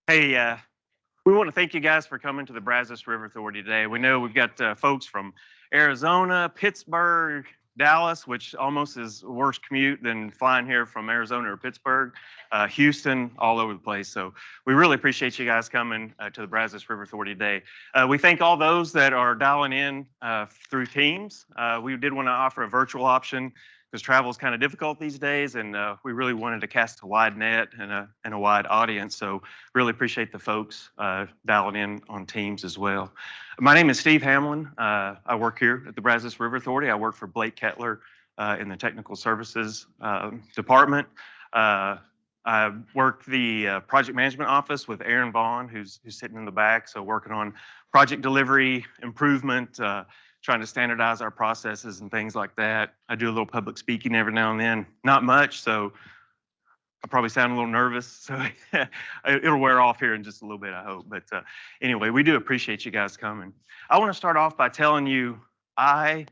Hey, we want to thank you guys for coming to the Brazos River Authority today. We know we've got folks from Arizona, Pittsburgh, Dallas, which almost is a worse commute than flying here from Arizona or Pittsburgh, Houston, all over the place. So we really appreciate you guys coming to the Brazos River Authority today. We thank all those that are dialing in through Teams. We did want to offer a virtual option because travel is kind of difficult these days, and we really wanted to cast a wide net and a wide audience. So really appreciate the folks dialing in on Teams as well. My name is Steve Hamlin. I work here at the Brazos River Authority. I work for Blake Kettler in the Technical Services Department. I work the project management office with Aaron Vaughn, who's sitting in the back. So working on project delivery, improvement, trying to standardize our processes and things like that. I do a little public speaking every now and then, not much, so I probably sound a little nervous, so it'll wear off here in just a little bit, I hope. But anyway, we do appreciate you guys coming. I want to start off by telling you I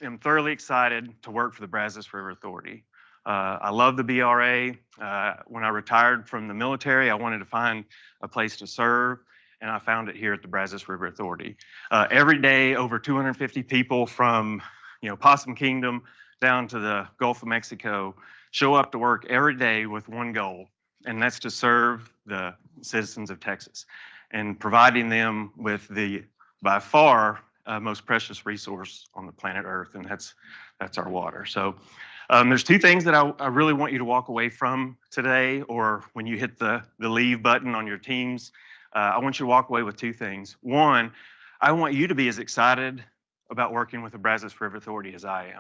am thoroughly excited to work for the Brazos River Authority. I love the BRA. When I retired from the military, I wanted to find a place to serve, and I found it here at the Brazos River Authority. Every day, over 250 people from Possum Kingdom down to the Gulf of Mexico show up to work every day with one goal, and that's to serve the citizens of Texas and providing them with the, by far, most precious resource on the planet Earth, and that's our water. So there's two things that I really want you to walk away from today, or when you hit the leave button on your Teams. I want you to walk away with two things. One, I want you to be as excited about working with the Brazos River Authority as I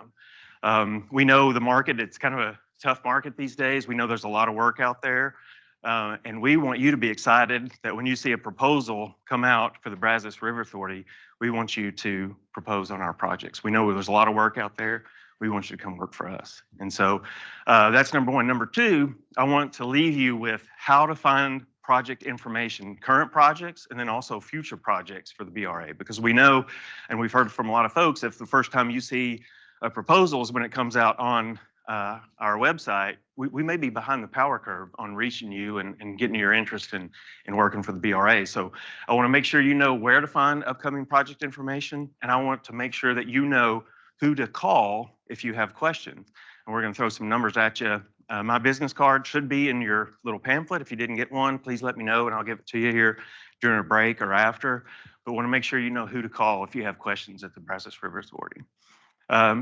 am. We know the market, it's kind of a tough market these days. We know there's a lot of work out there. And we want you to be excited that when you see a proposal come out for the Brazos River Authority, we want you to propose on our projects. We know there's a lot of work out there. We want you to come work for us. And so that's number one. Number two, I want to leave you with how to find project information, current projects, and then also future projects for the BRA, because we know, and we've heard from a lot of folks, if the first time you see a proposal is when it comes out on our website, we may be behind the power curve on reaching you and getting your interest in working for the BRA. So I want to make sure you know where to find upcoming project information, and I want to make sure that you know who to call if you have questions. And we're going to throw some numbers at you. My business card should be in your little pamphlet. If you didn't get one, please let me know and I'll give it to you here during a break or after. But I want to make sure you know who to call if you have questions at the Brazos River Authority.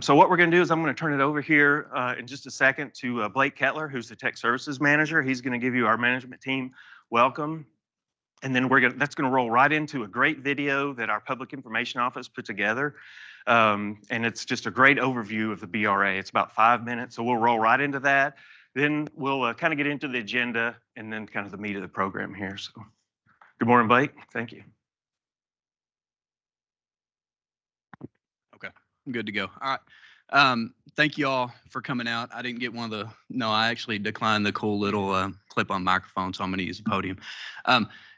So what we're going to do is I'm going to turn it over here in just a second to Blake Kettler, who's the Tech Services Manager. He's going to give you our management team welcome. And then that's going to roll right into a great video that our Public Information Office put together. And it's just a great overview of the BRA. It's about 5 minutes, so we'll roll right into that. Then we'll kind of get into the agenda and then kind of the meat of the program here. So good morning, Blake. Thank you. Okay, I'm good to go. All right. Thank you all for coming out. I didn't get one of the, no, I actually declined the cool little clip-on microphone, so I'm going to use the podium.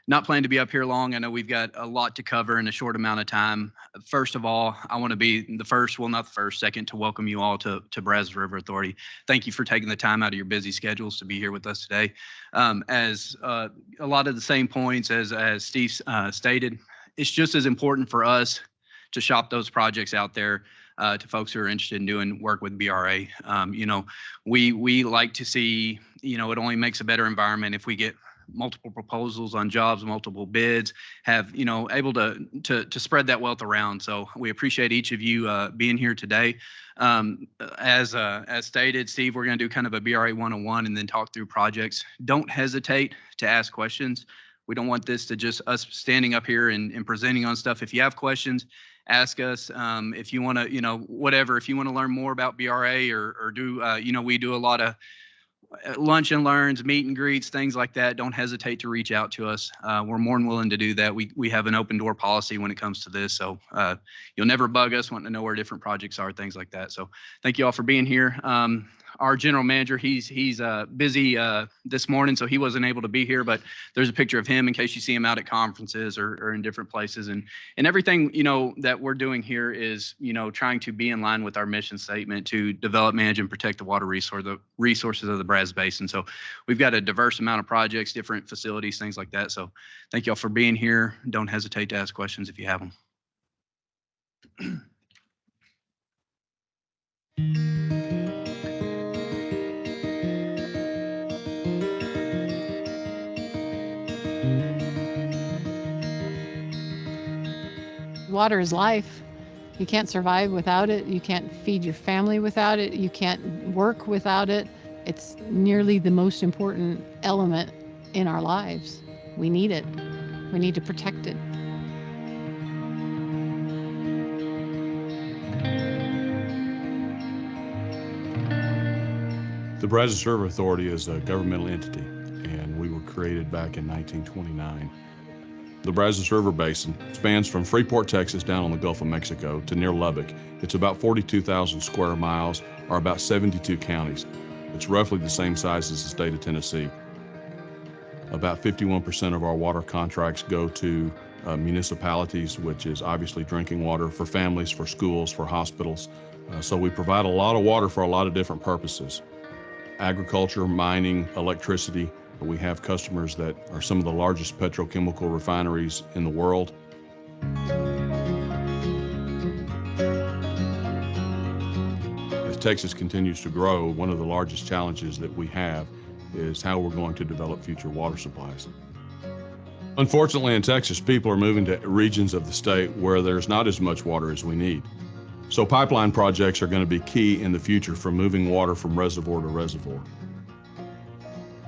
Not planning to be up here long. I know we've got a lot to cover in a short amount of time. First of all, I want to be the first, well, not the first, second, to welcome you all to Brazos River Authority. Thank you for taking the time out of your busy schedules to be here with us today. As a lot of the same points as Steve stated, it's just as important for us to shop those projects out there to folks who are interested in doing work with BRA. We like to see, it only makes a better environment if we get multiple proposals on jobs, multiple bids, have, able to spread that wealth around. So we appreciate each of you being here today. As stated, Steve, we're going to do kind of a BRA 101 and then talk through projects. Don't hesitate to ask questions. We don't want this to just us standing up here and presenting on stuff. If you have questions, ask us. If you want to, whatever, if you want to learn more about BRA or do, we do a lot of lunch and learns, meet and greets, things like that. Don't hesitate to reach out to us. We're more than willing to do that. We have an open door policy when it comes to this. So you'll never bug us wanting to know where different projects are, things like that. So thank you all for being here. our general manager. He's busy this morning, so he wasn't able to be here. But there's a picture of him in case you see him out at conferences or in different places. And everything that we're doing here is trying to be in line with our mission statement to develop, manage, and protect the water resources of the Brazos Basin. So we've got a diverse amount of projects, different facilities, things like that. So thank y'all for being here. Don't hesitate to ask questions if you have them. Water is life. You can't survive without it. You can't feed your family without it. You can't work without it. It's nearly the most important element in our lives. We need it. We need to protect it. The Brazos River Authority is a governmental entity, and we were created back in 1929. The Brazos River Basin spans from Freeport, Texas, down on the Gulf of Mexico to near Lubbock. It's about 42,000 square miles, or about 72 counties. It's roughly the same size as the state of Tennessee. About 51% of our water contracts go to municipalities, which is obviously drinking water for families, for schools, for hospitals. So we provide a lot of water for a lot of different purposes. Agriculture, mining, electricity. We have customers that are some of the largest petrochemical refineries in the world. As Texas continues to grow, one of the largest challenges that we have is how we're going to develop future water supplies. Unfortunately, in Texas, people are moving to regions of the state where there's not as much water as we need. So pipeline projects are going to be key in the future for moving water from reservoir to reservoir.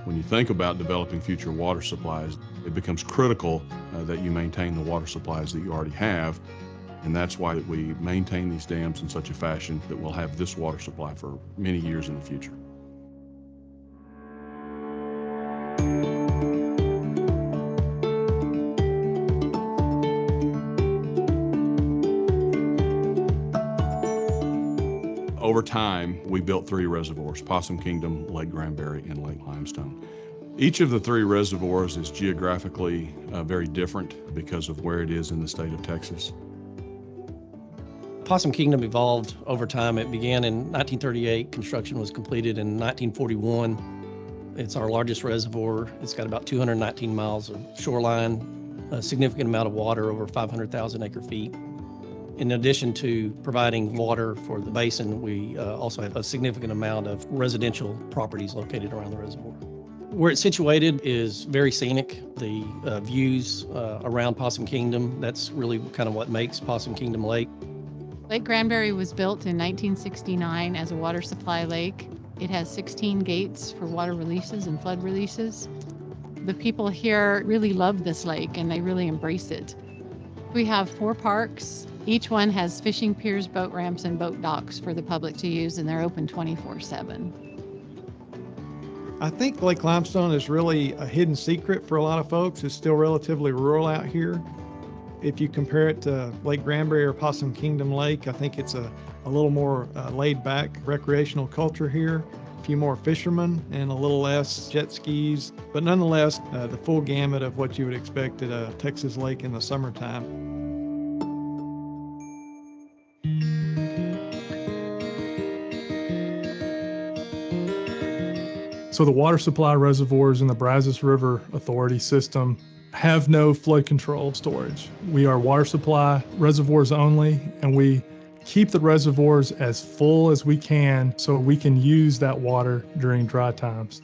When you think about developing future water supplies, it becomes critical that you maintain the water supplies that you already have. And that's why we maintain these dams in such a fashion that we'll have this water supply for many years in the future. Over time, we built 3 reservoirs: Possum Kingdom, Lake Granbury, and Lake Limestone. Each of the 3 reservoirs is geographically very different because of where it is in the state of Texas. Possum Kingdom evolved over time. It began in 1938. Construction was completed in 1941. It's our largest reservoir. It's got about 219 miles of shoreline, a significant amount of water, over 500,000 acre feet. In addition to providing water for the basin, we also have a significant amount of residential properties located around the reservoir. Where it's situated is very scenic. The views around Possum Kingdom, that's really kind of what makes Possum Kingdom Lake. Lake Granbury was built in 1969 as a water supply lake. It has 16 gates for water releases and flood releases. The people here really love this lake and they really embrace it. We have 4 parks. Each one has fishing piers, boat ramps, and boat docks for the public to use, and they're open 24/7. I think Lake Limestone is really a hidden secret for a lot of folks. It's still relatively rural out here. If you compare it to Lake Granbury or Possum Kingdom Lake, I think it's a little more laid back recreational culture here. A few more fishermen and a little less jet skis, but nonetheless, the full gamut of what you would expect at a Texas lake in the summertime. So the water supply reservoirs in the Brazos River Authority system have no flood control storage. We are water supply reservoirs only, and we keep the reservoirs as full as we can so we can use that water during dry times.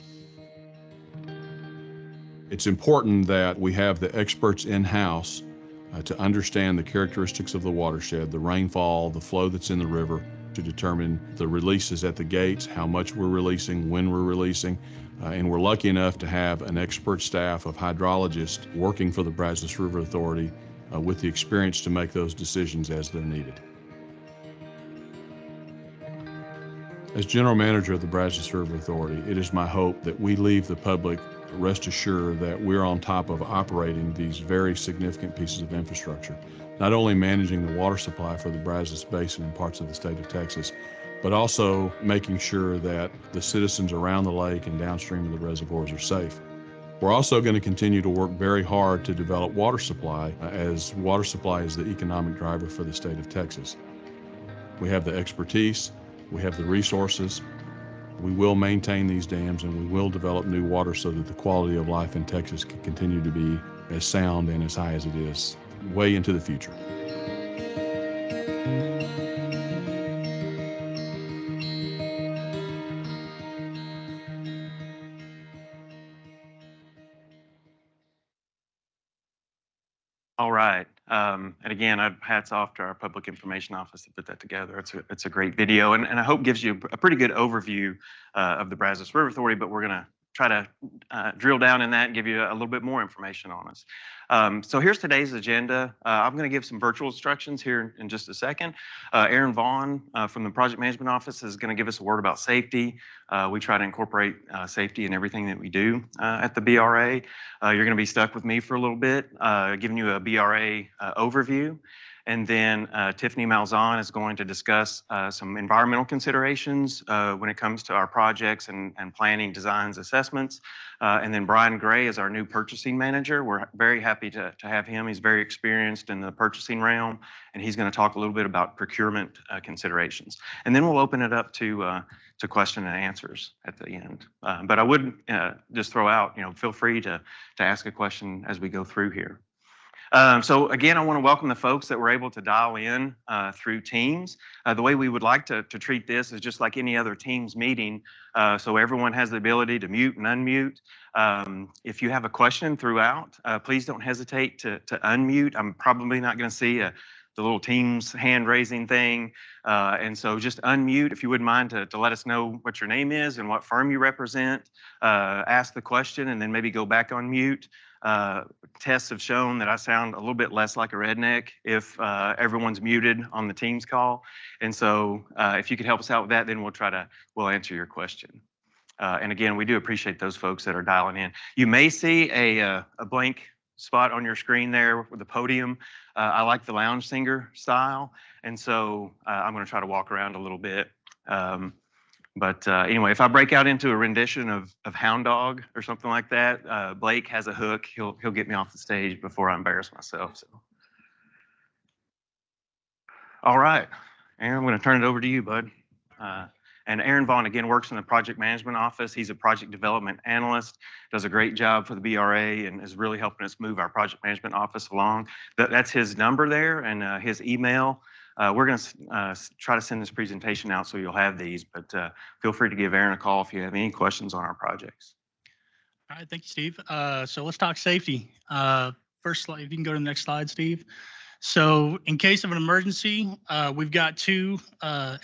It's important that we have the experts in-house to understand the characteristics of the watershed, the rainfall, the flow that's in the river, to determine the releases at the gates, how much we're releasing, when we're releasing. And we're lucky enough to have an expert staff of hydrologists working for the Brazos River Authority with the experience to make those decisions as they're needed. As General Manager of the Brazos River Authority, it is my hope that we leave the public rest assured that we're on top of operating these very significant pieces of infrastructure, not only managing the water supply for the Brazos Basin and parts of the state of Texas, but also making sure that the citizens around the lake and downstream of the reservoirs are safe. We're also going to continue to work very hard to develop water supply, as water supply is the economic driver for the state of Texas. We have the expertise, we have the resources. We will maintain these dams and we will develop new water so that the quality of life in Texas can continue to be as sound and as high as it is way into the future. All right. And again, hats off to our public information office to put that together. It's a great video, and I hope gives you a pretty good overview of the Brazos River Authority, but we're going to try to drill down in that and give you a little bit more information on us. So here's today's agenda. I'm going to give some virtual instructions here in just a second. Aaron Vaughn from the Project Management Office is going to give us a word about safety. We try to incorporate safety in everything that we do at the BRA. You're going to be stuck with me for a little bit, giving you a BRA overview. And then Tiffany Malzahn is going to discuss some environmental considerations when it comes to our projects and planning, designs, assessments. And then Brian Gray is our new purchasing manager. We're very happy to have him. He's very experienced in the purchasing realm, and he's going to talk a little bit about procurement considerations. And then we'll open it up to question and answers at the end. But I would just throw out, feel free to ask a question as we go through here. So again, I want to welcome the folks that were able to dial in through Teams. The way we would like to treat this is just like any other Teams meeting, so everyone has the ability to mute and unmute. If you have a question throughout, please don't hesitate to unmute. I'm probably not going to see the little Teams hand raising thing, and so just unmute if you wouldn't mind to let us know what your name is and what firm you represent. Ask the question and then maybe go back on mute. Tests have shown that I sound a little bit less like a redneck if everyone's muted on the Teams call. And so if you could help us out with that, then we'll answer your question. And again, we do appreciate those folks that are dialing in. You may see a blank spot on your screen there with the podium. I like the lounge singer style. And so I'm going to try to walk around a little bit. But anyway, if I break out into a rendition of Hound Dog or something like that, Blake has a hook. He'll get me off the stage before I embarrass myself. So, all right, Aaron, I'm going to turn it over to you, bud. And Aaron Vaughn, again, works in the project management office. He's a project development analyst, does a great job for the BRA, and is really helping us move our project management office along. That's his number there and his email. We're going to try to send this presentation out so you'll have these, but feel free to give Aaron a call if you have any questions on our projects. All right, thank you, Steve. So let's talk safety. First slide, if you can go to the next slide, Steve. So in case of an emergency, we've got two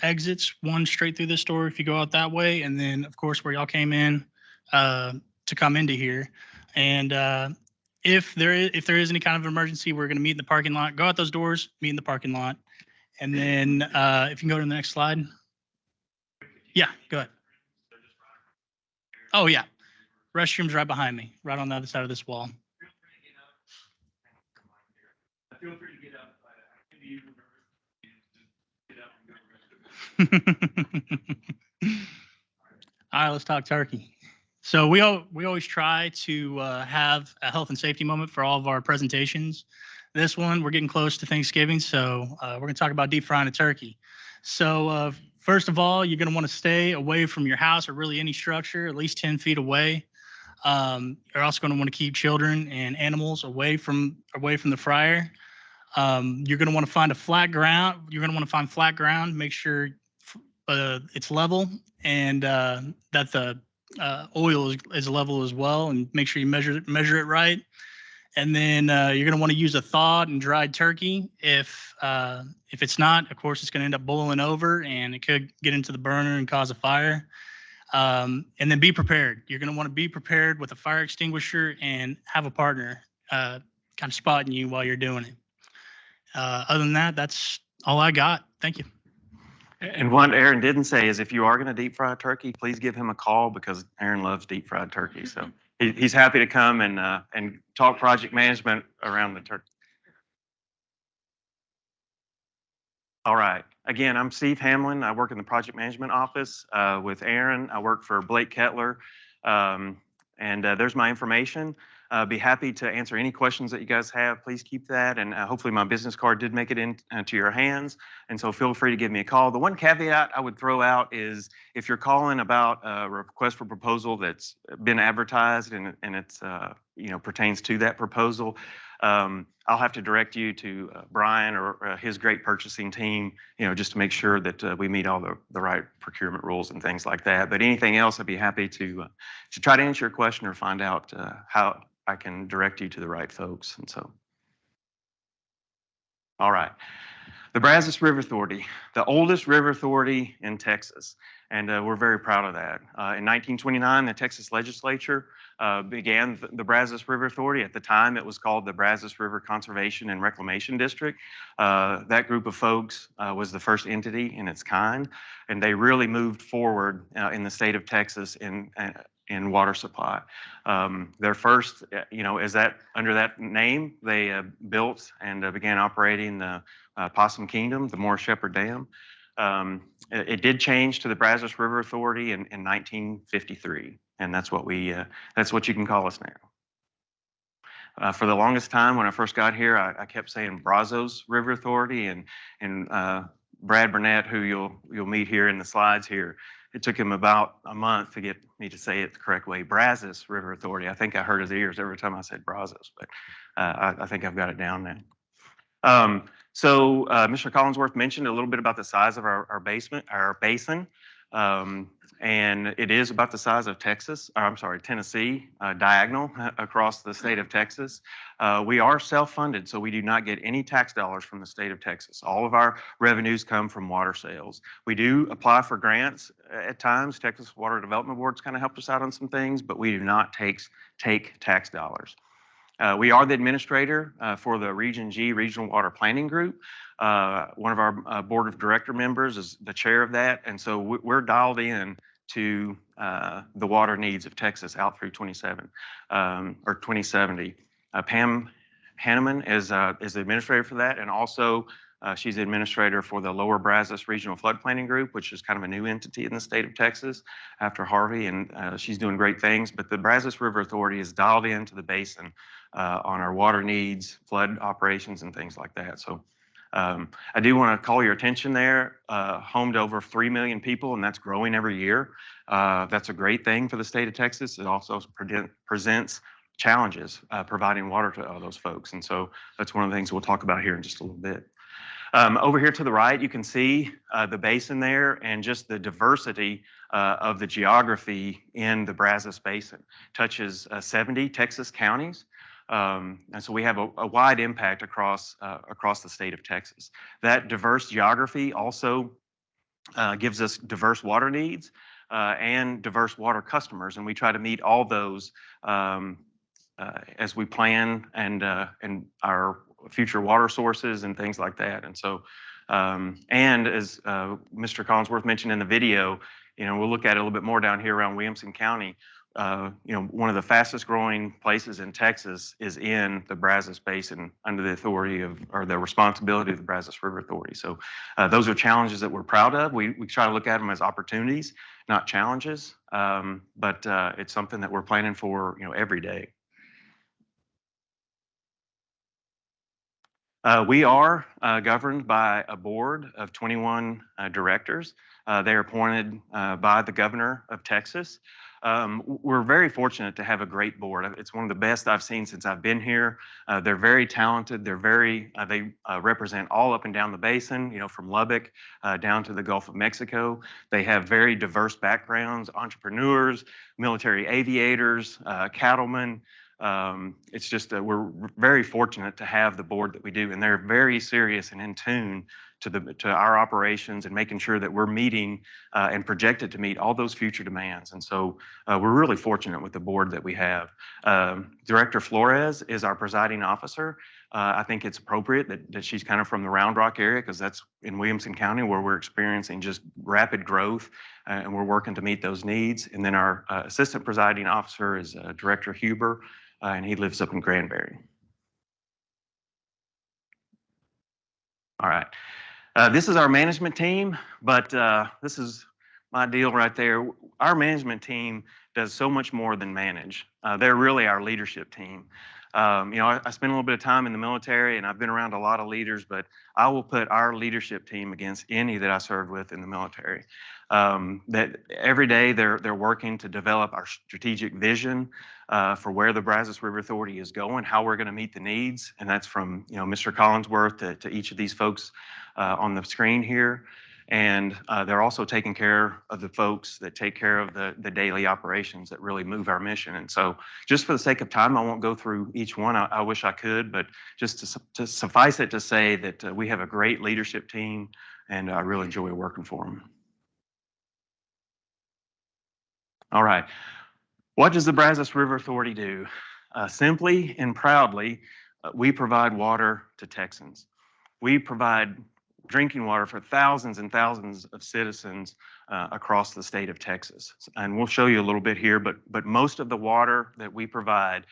exits, one straight through this door if you go out that way, and then of course where y'all came in to come into here. And if there is any kind of emergency, we're going to meet in the parking lot. Go out those doors, meet in the parking lot. And then if you can go to the next slide. Yeah, go ahead. Oh, yeah. Restrooms right behind me, right on the other side of this wall. Feel free to get up. All right, let's talk turkey. So we always try to have a health and safety moment for all of our presentations. This one, we're getting close to Thanksgiving, so we're going to talk about deep frying a turkey. So first of all, you're going to want to stay away from your house or really any structure, at least 10 feet away. You're also going to want to keep children and animals away from the fryer. You're going to want to find a flat ground. You're going to want to find flat ground. Make sure it's level and that the oil is level as well, and make sure you measure it right. And then you're going to want to use a thawed and dried turkey. If it's not, of course, it's going to end up boiling over and it could get into the burner and cause a fire. And then be prepared. You're going to want to be prepared with a fire extinguisher and have a partner kind of spotting you while you're doing it. Other than that, that's all I got. Thank you. And what Aaron didn't say is if you are going to deep fry turkey, please give him a call because Aaron loves deep fried turkey. So he's happy to come and talk project management around the turkey. All right. Again, I'm Steve Hamlin. I work in the project management office with Aaron. I work for Blake Kettler. And there's my information. Be happy to answer any questions that you guys have. Please keep that. And hopefully my business card did make it into your hands. And so feel free to give me a call. The one caveat I would throw out is if you're calling about a request for proposal that's been advertised and it's pertains to that proposal, I'll have to direct you to Brian or his great purchasing team, just to make sure that we meet all the right procurement rules and things like that. But anything else, I'd be happy to try to answer your question or find out how I can direct you to the right folks. And so, all right. The Brazos River Authority, the oldest river authority in Texas, and we're very proud of that. In 1929, the Texas legislature began the Brazos River Authority. At the time, it was called the Brazos River Conservation and Reclamation District. That group of folks was the first entity in its kind, and they really moved forward in the state of Texas in water supply. Their first, under that name, they built and began operating the Possum Kingdom, the Morris Shepherd Dam. It did change to the Brazos River Authority in 1953, and that's what you can call us now. For the longest time, when I first got here, I kept saying Brazos River Authority, and Brad Burnett, who you'll meet here in the slides here, it took him about a month to get me to say it the correct way. Brazos River Authority. I think I hurt his ears every time I said Brazos, but I think I've got it down now. So Mr. Collinsworth mentioned a little bit about the size of our basin, and it is about the size of Tennessee, diagonal across the state of Texas. We are self-funded, so we do not get any tax dollars from the state of Texas. All of our revenues come from water sales. We do apply for grants at times. Texas Water Development Board's kind of helped us out on some things, but we do not take tax dollars. We are the administrator for the Region G Regional Water Planning Group. One of our board of director members is the chair of that, and so we're dialed in to the water needs of Texas out through 2070. Pam Hanneman is the administrator for that, and also she's the administrator for the Lower Brazos Regional Flood Planning Group, which is kind of a new entity in the state of Texas after Harvey, and she's doing great things. But the Brazos River Authority is dialed into the basin on our water needs, flood operations, and things like that. So I do want to call your attention there, home to over 3 million people, and that's growing every year. That's a great thing for the state of Texas. It also presents challenges providing water to all those folks. And so that's one of the things we'll talk about here in just a little bit. Over here to the right, you can see the basin there and just the diversity of the geography in the Brazos Basin. Touches 70 Texas counties. And so we have a wide impact across the state of Texas. That diverse geography also gives us diverse water needs and diverse water customers, and we try to meet all those as we plan and our future water sources and things like that. And so, and as Mr. Collinsworth mentioned in the video, we'll look at it a little bit more down here around Williamson County. One of the fastest growing places in Texas is in the Brazos Basin under the authority of, or the responsibility of the Brazos River Authority. So those are challenges that we're proud of. We try to look at them as opportunities, not challenges, but it's something that we're planning for, every day. We are governed by a board of 21 directors. They are appointed by the governor of Texas. We're very fortunate to have a great board. It's one of the best I've seen since I've been here. They're very talented. They represent all up and down the basin, from Lubbock down to the Gulf of Mexico. They have very diverse backgrounds, entrepreneurs, military aviators, cattlemen. It's just we're very fortunate to have the board that we do, and they're very serious and in tune to our operations and making sure that we're meeting and projected to meet all those future demands. And so we're really fortunate with the board that we have. Director Flores is our presiding officer. I think it's appropriate that she's kind of from the Round Rock area, because that's in Williamson County where we're experiencing just rapid growth, and we're working to meet those needs. And then our assistant presiding officer is Director Huber, and he lives up in Granbury. All right. This is our management team, but this is my deal right there. Our management team does so much more than manage. They're really our leadership team. I spent a little bit of time in the military and I've been around a lot of leaders, but I will put our leadership team against any that I served with in the military. That every day they're working to develop our strategic vision for where the Brazos River Authority is going, how we're going to meet the needs, and that's from Mr. Collinsworth to each of these folks on the screen here. And they're also taking care of the folks that take care of the daily operations that really move our mission. And so just for the sake of time, I won't go through each one. I wish I could, but just to suffice it to say that we have a great leadership team and I really enjoy working for them. All right. What does the Brazos River Authority do? Simply and proudly, we provide water to Texans. We provide drinking water for thousands and thousands of citizens across the state of Texas. And we'll show you a little bit here, but most of the water that we provide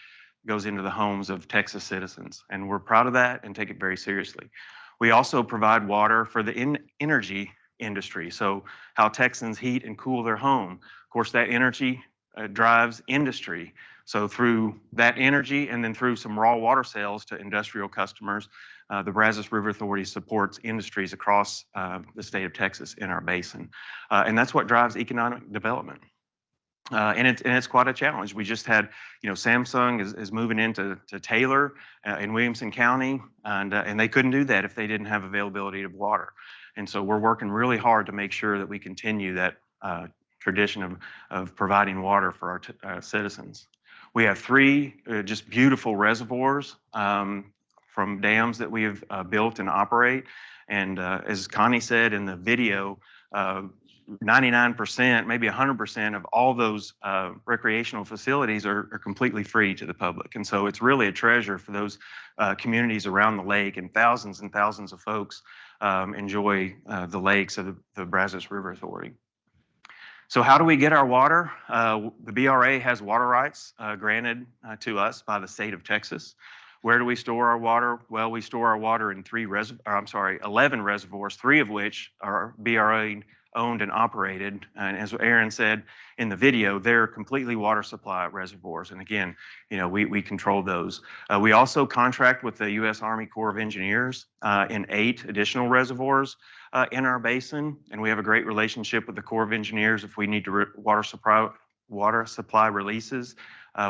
goes into the homes of Texas citizens. And we're proud of that and take it very seriously. We also provide water for the energy industry. So how Texans heat and cool their home. Of course, that energy drives industry. So through that energy and then through some raw water sales to industrial customers, the Brazos River Authority supports industries across the state of Texas in our basin. And that's what drives economic development. And it's quite a challenge. We just had, Samsung is moving into Taylor in Williamson County, and they couldn't do that if they didn't have availability of water. And so we're working really hard to make sure that we continue that tradition of providing water for our citizens. We have 3 just beautiful reservoirs from dams that we have built and operate. And as Connie said in the video, 99%, maybe 100% of all those recreational facilities are completely free to the public. And so it's really a treasure for those communities around the lake, and thousands of folks enjoy the lakes of the Brazos River Authority. So how do we get our water? The BRA has water rights granted to us by the state of Texas. Where do we store our water? Well, we store our water in 11 reservoirs, 3 of which are BRA owned and operated. And as Aaron said in the video, they're completely water supply reservoirs. And again, we control those. We also contract with the U.S. Army Corps of Engineers in 8 additional reservoirs in our basin. And we have a great relationship with the Corps of Engineers. If we need to water supply releases,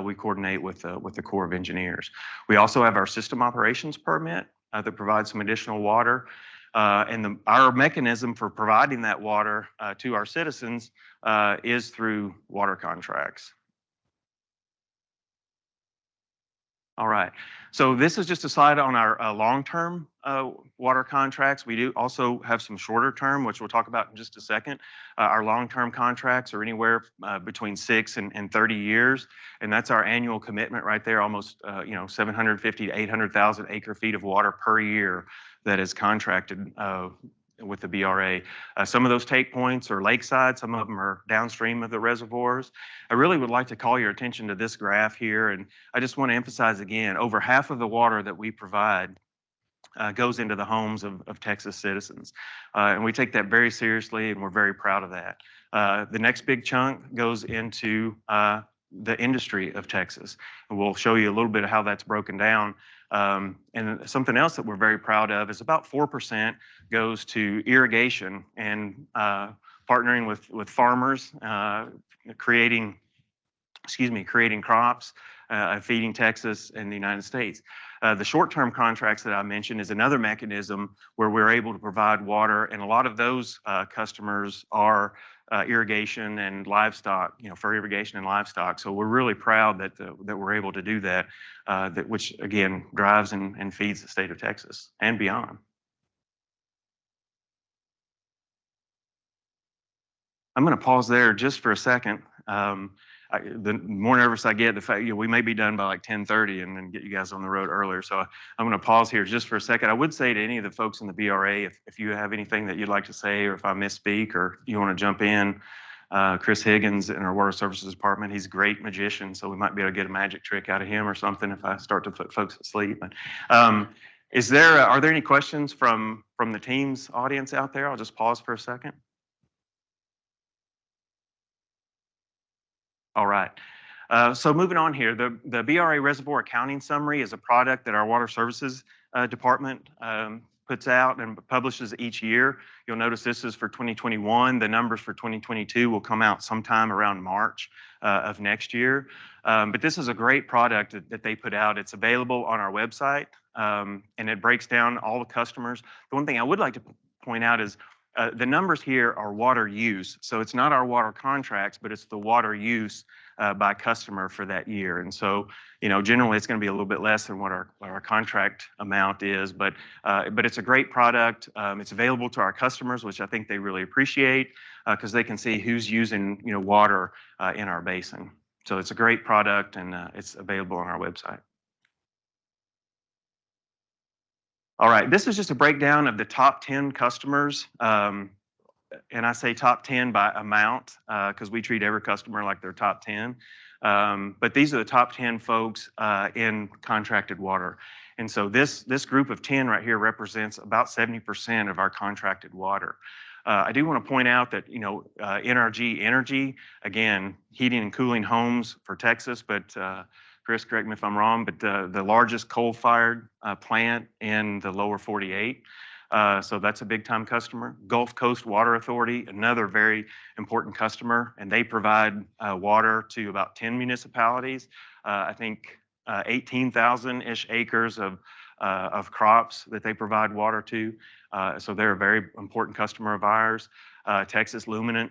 we coordinate with the Corps of Engineers. We also have our system operations permit that provides some additional water. And our mechanism for providing that water to our citizens is through water contracts. All right, so this is just a slide on our long-term water contracts. We do also have some shorter term, which we'll talk about in just a second. Our long-term contracts are anywhere between 6 and 30 years, and that's our annual commitment right there, almost 750 to 800,000 acre feet of water per year that is contracted with the BRA. Some of those take points are lakeside, some of them are downstream of the reservoirs. I really would like to call your attention to this graph here, and I just want to emphasize again, over half of the water that we provide goes into the homes of Texas citizens. And we take that very seriously, and we're very proud of that. The next big chunk goes into the industry of Texas. And we'll show you a little bit of how that's broken down. And something else that we're very proud of is about 4% goes to irrigation and partnering with farmers, creating crops, feeding Texas and the United States. The short-term contracts that I mentioned is another mechanism where we're able to provide water, and a lot of those customers are irrigation and livestock, for irrigation and livestock. So we're really proud that we're able to do that, which again drives and feeds the state of Texas and beyond. I'm going to pause there just for a second. The more nervous I get, the fact we may be done by like 10:30 and then get you guys on the road earlier. So I'm going to pause here just for a second. I would say to any of the folks in the BRA, if you have anything that you'd like to say, or if I misspeak, or you want to jump in, Chris Higgins in our Water Services Department, he's a great magician, so we might be able to get a magic trick out of him or something if I start to put folks to sleep. But Are there any questions from the team's audience out there? I'll just pause for a second. All right. So moving on here, the BRA Reservoir Accounting Summary is a product that our Water Services Department puts out and publishes each year. You'll notice this is for 2021. The numbers for 2022 will come out sometime around March of next year. But this is a great product that they put out. It's available on our website, and it breaks down all the customers. The one thing I would like to point out is the numbers here are water use. So it's not our water contracts, but it's the water use by customer for that year. And so, generally it's going to be a little bit less than what our contract amount is, but it's a great product. It's available to our customers, which I think they really appreciate because they can see who's using, water in our basin. So it's a great product, and it's available on our website. All right, this is just a breakdown of the top 10 customers. And I say top 10 by amount because we treat every customer like they're top 10. But these are the top 10 folks in contracted water. And so this group of 10 right here represents about 70% of our contracted water. I do want to point out that, NRG Energy, again, heating and cooling homes for Texas, but Chris, correct me if I'm wrong, but the largest coal-fired plant in the lower 48. So that's a big-time customer. Gulf Coast Water Authority, another very important customer, and they provide water to about 10 municipalities. I think 18,000-ish acres of crops that they provide water to. So they're a very important customer of ours. Texas Luminant,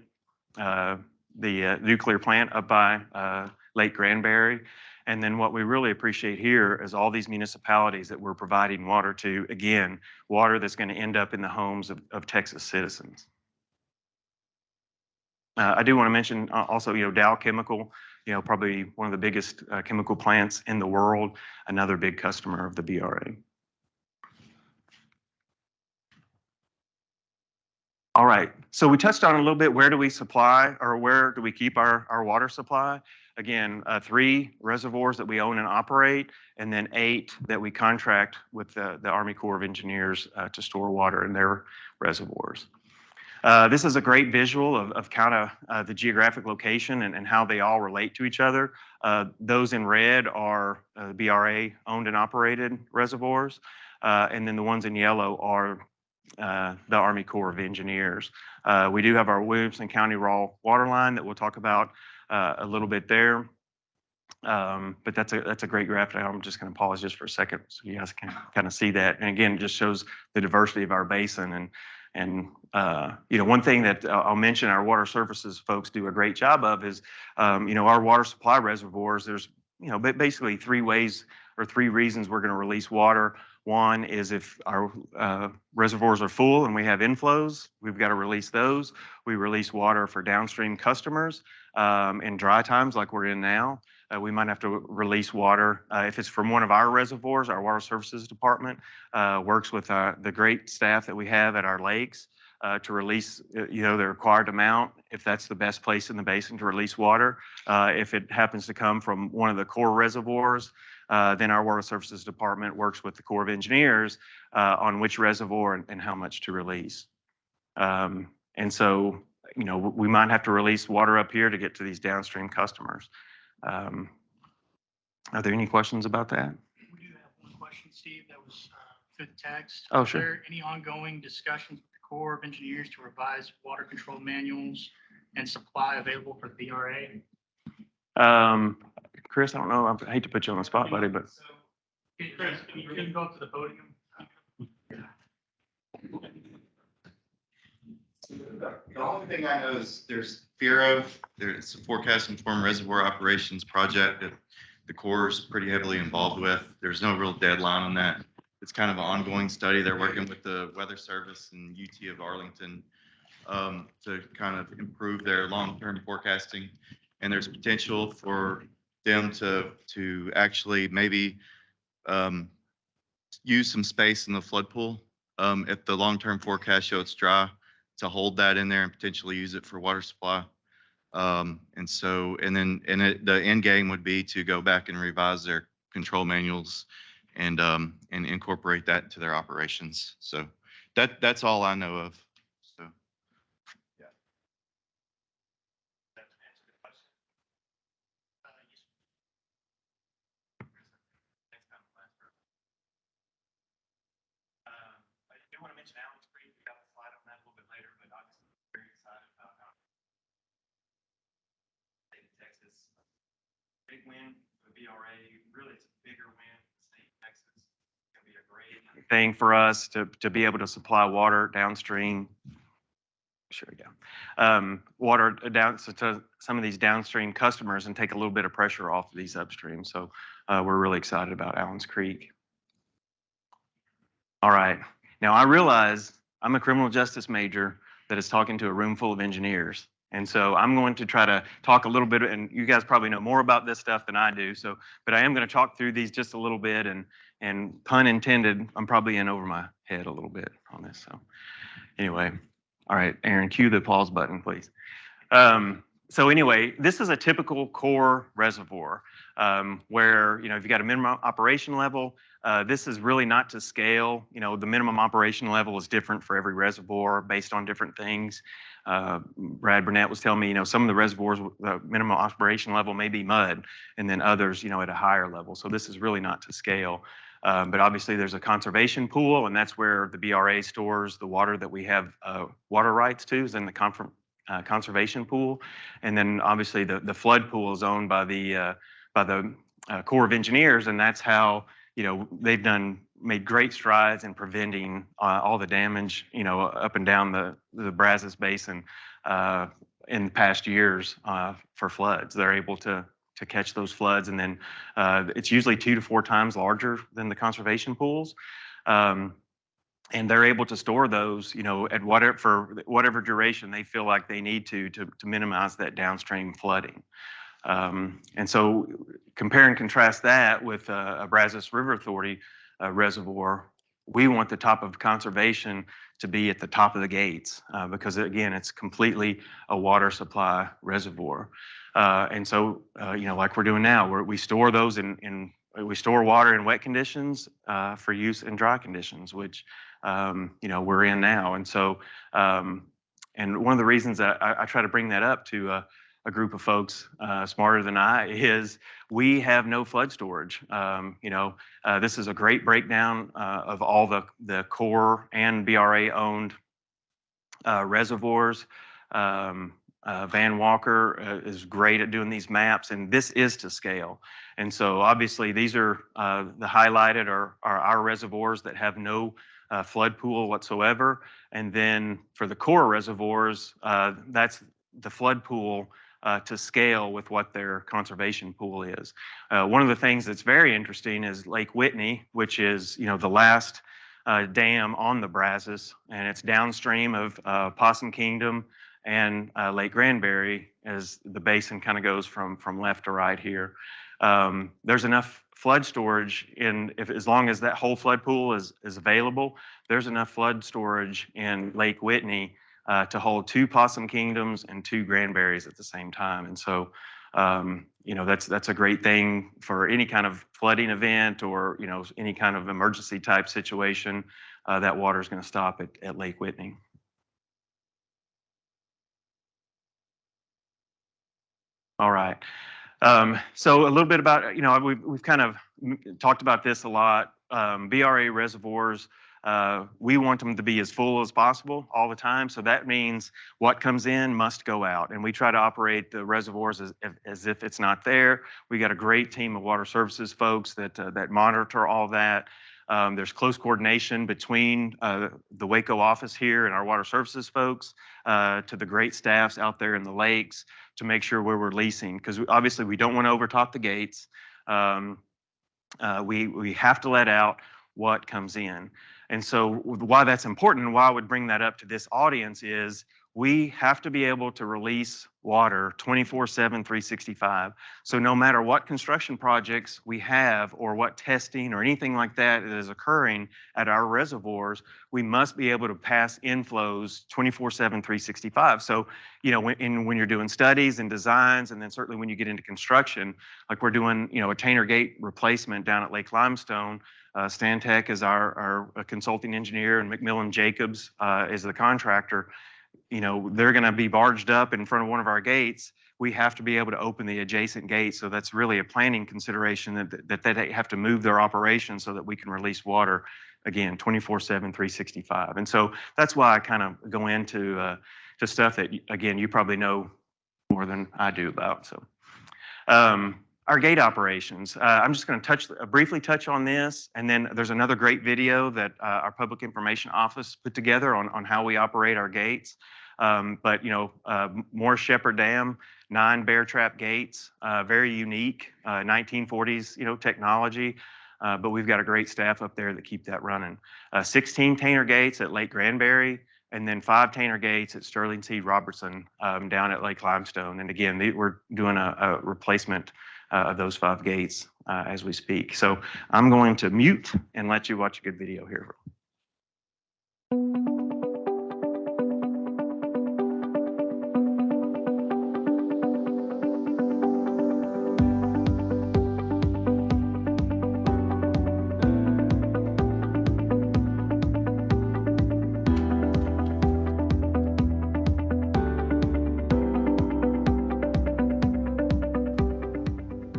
the nuclear plant up by Lake Granbury. And then what we really appreciate here is all these municipalities that we're providing water to, again, water that's going to end up in the homes of Texas citizens. I do want to mention also, Dow Chemical, probably one of the biggest chemical plants in the world, another big customer of the BRA. All right, so we touched on a little bit, where do we supply or where do we keep our water supply? Again, 3 reservoirs that we own and operate, and then 8 that we contract with the Army Corps of Engineers to store water in their reservoirs. This is a great visual of kind of the geographic location and how they all relate to each other. Those in red are BRA owned and operated reservoirs, and then the ones in yellow are the Army Corps of Engineers. We do have our Williamson County Raw Water Line that we'll talk about a little bit there. But that's a great graph. I'm just going to pause just for a second so you guys can kind of see that. And again, it just shows the diversity of our basin. And one thing that I'll mention our water services folks do a great job of is, our water supply reservoirs, there's, basically 3 ways or 3 reasons we're going to release water. One is if our reservoirs are full and we have inflows, we've got to release those. We release water for downstream customers in dry times like we're in now. We might have to release water if it's from one of our reservoirs. Our Water Services Department works with the great staff that we have at our lakes to release, the required amount, if that's the best place in the basin to release water. If it happens to come from one of the core reservoirs, then our Water Services Department works with the Corps of Engineers on which reservoir and how much to release. And so, we might have to release water up here to get to these downstream customers. Are there any questions about that? We do have one question, Steve, that was through the text. Oh, Is sure. there any ongoing discussions with the Corps of Engineers to revise water control manuals and supply available for the BRA? Chris, I don't know. I hate to put you on the spot, buddy, but. So, Chris, can you go up to the podium? The only thing I know is there's FERO, there's a Forecast Informed Reservoir Operations project that the Corps is pretty heavily involved with. There's no real deadline on that. It's kind of an ongoing study. They're working with the Weather Service and UT of Arlington to kind of improve their long-term forecasting. And there's potential for them to actually maybe use some space in the flood pool if the long-term forecast show it's dry, to hold that in there and potentially use it for water supply. The end game would be to go back and revise their control manuals and incorporate that into their operations. So that's all I know of. So. I do want to mention Allen's Creek. We got a slide on that a little bit later, but obviously very excited about how state of Texas. Big win for BRA. Really, it's a bigger win for the state of Texas. It's going to be a great thing for us to be able to supply water downstream. Sure, yeah. Water down to some of these downstream customers and take a little bit of pressure off of these upstream. So we're really excited about Allen's Creek. All right. Now I realize I'm a criminal justice major that is talking to a room full of engineers. And so I'm going to try to talk a little bit, and you guys probably know more about this stuff than I do. So, but I am going to talk through these just a little bit, and pun intended, I'm probably in over my head a little bit on this. So anyway, all right, Aaron, cue the pause button, please. So anyway, this is a typical core reservoir where, if you got a minimum operation level, this is really not to scale. The minimum operation level is different for every reservoir based on different things. Brad Burnett was telling me, some of the reservoirs, the minimum operation level may be mud, and then others, at a higher level. So this is really not to scale. But obviously there's a conservation pool, and that's where the BRA stores the water that we have water rights to, is in the conservation pool. And then obviously the flood pool is owned by the Corps of Engineers, and that's how they've made great strides in preventing all the damage up and down the Brazos Basin in the past years for floods. They're able to catch those floods, and then it's usually 2 to 4 times larger than the conservation pools. And they're able to store those, at whatever duration they feel like they need to minimize that downstream flooding. And so compare and contrast that with a Brazos River Authority reservoir. We want the top of conservation to be at the top of the gates because, again, it's completely a water supply reservoir. And so, like we're doing now, we store those we store water in wet conditions for use in dry conditions, which we're in now. And so, and one of the reasons that I try to bring that up to a group of folks smarter than I is we have no flood storage. This is a great breakdown of all the core and BRA owned reservoirs. Van Walker is great at doing these maps, and this is to scale. And so obviously these are the highlighted are our reservoirs that have no flood pool whatsoever. And then for the core reservoirs, that's the flood pool to scale with what their conservation pool is. One of the things that's very interesting is Lake Whitney, which is the last dam on the Brazos, and it's downstream of Possum Kingdom and Lake Granbury as the basin kind of goes from left to right here. There's enough flood storage as long as that whole flood pool is available, there's enough flood storage in Lake Whitney to hold 2 Possum Kingdoms and 2 Granburys at the same time. And so, that's a great thing for any kind of flooding event or, any kind of emergency type situation. That water is going to stop at Lake Whitney. All right. So a little bit about, we've kind of talked about this a lot. BRA reservoirs, we want them to be as full as possible all the time. So that means what comes in must go out. And we try to operate the reservoirs as if it's not there. We got a great team of water services folks that monitor all that. There's close coordination between the Waco office here and our water services folks to the great staffs out there in the lakes to make sure we're releasing, because obviously we don't want to overtop the gates. We have to let out what comes in. And so why that's important and why I would bring that up to this audience is we have to be able to release water 24/7, 365. So no matter what construction projects we have or what testing or anything like that is occurring at our reservoirs, we must be able to pass inflows 24/7, 365. So, when you're doing studies and designs, and then certainly when you get into construction, like we're doing, a Tainer Gate replacement down at Lake Limestone, Stantec is our consulting engineer, and McMillan Jacobs is the contractor. You know, they're going to be barged up in front of one of our gates. We have to be able to open the adjacent gate. So that's really a planning consideration that they have to move their operation so that we can release water again 24/7, 365. And so that's why I kind of go into to stuff that, again, you probably know more than I do about. So our gate operations, I'm just going to briefly touch on this. And then there's another great video that our Public Information Office put together on how we operate our gates. But, you know, Morris Shepherd Dam, 9 bear trap gates, very unique, 1940s, you know, technology. But we've got a great staff up there that keep that running. 16 Tainer gates at Lake Granbury, and then 5 Tainer gates at Sterling C. Robertson down at Lake Limestone. And again, we're doing a replacement of those 5 gates as we speak. So I'm going to mute and let you watch a good video here.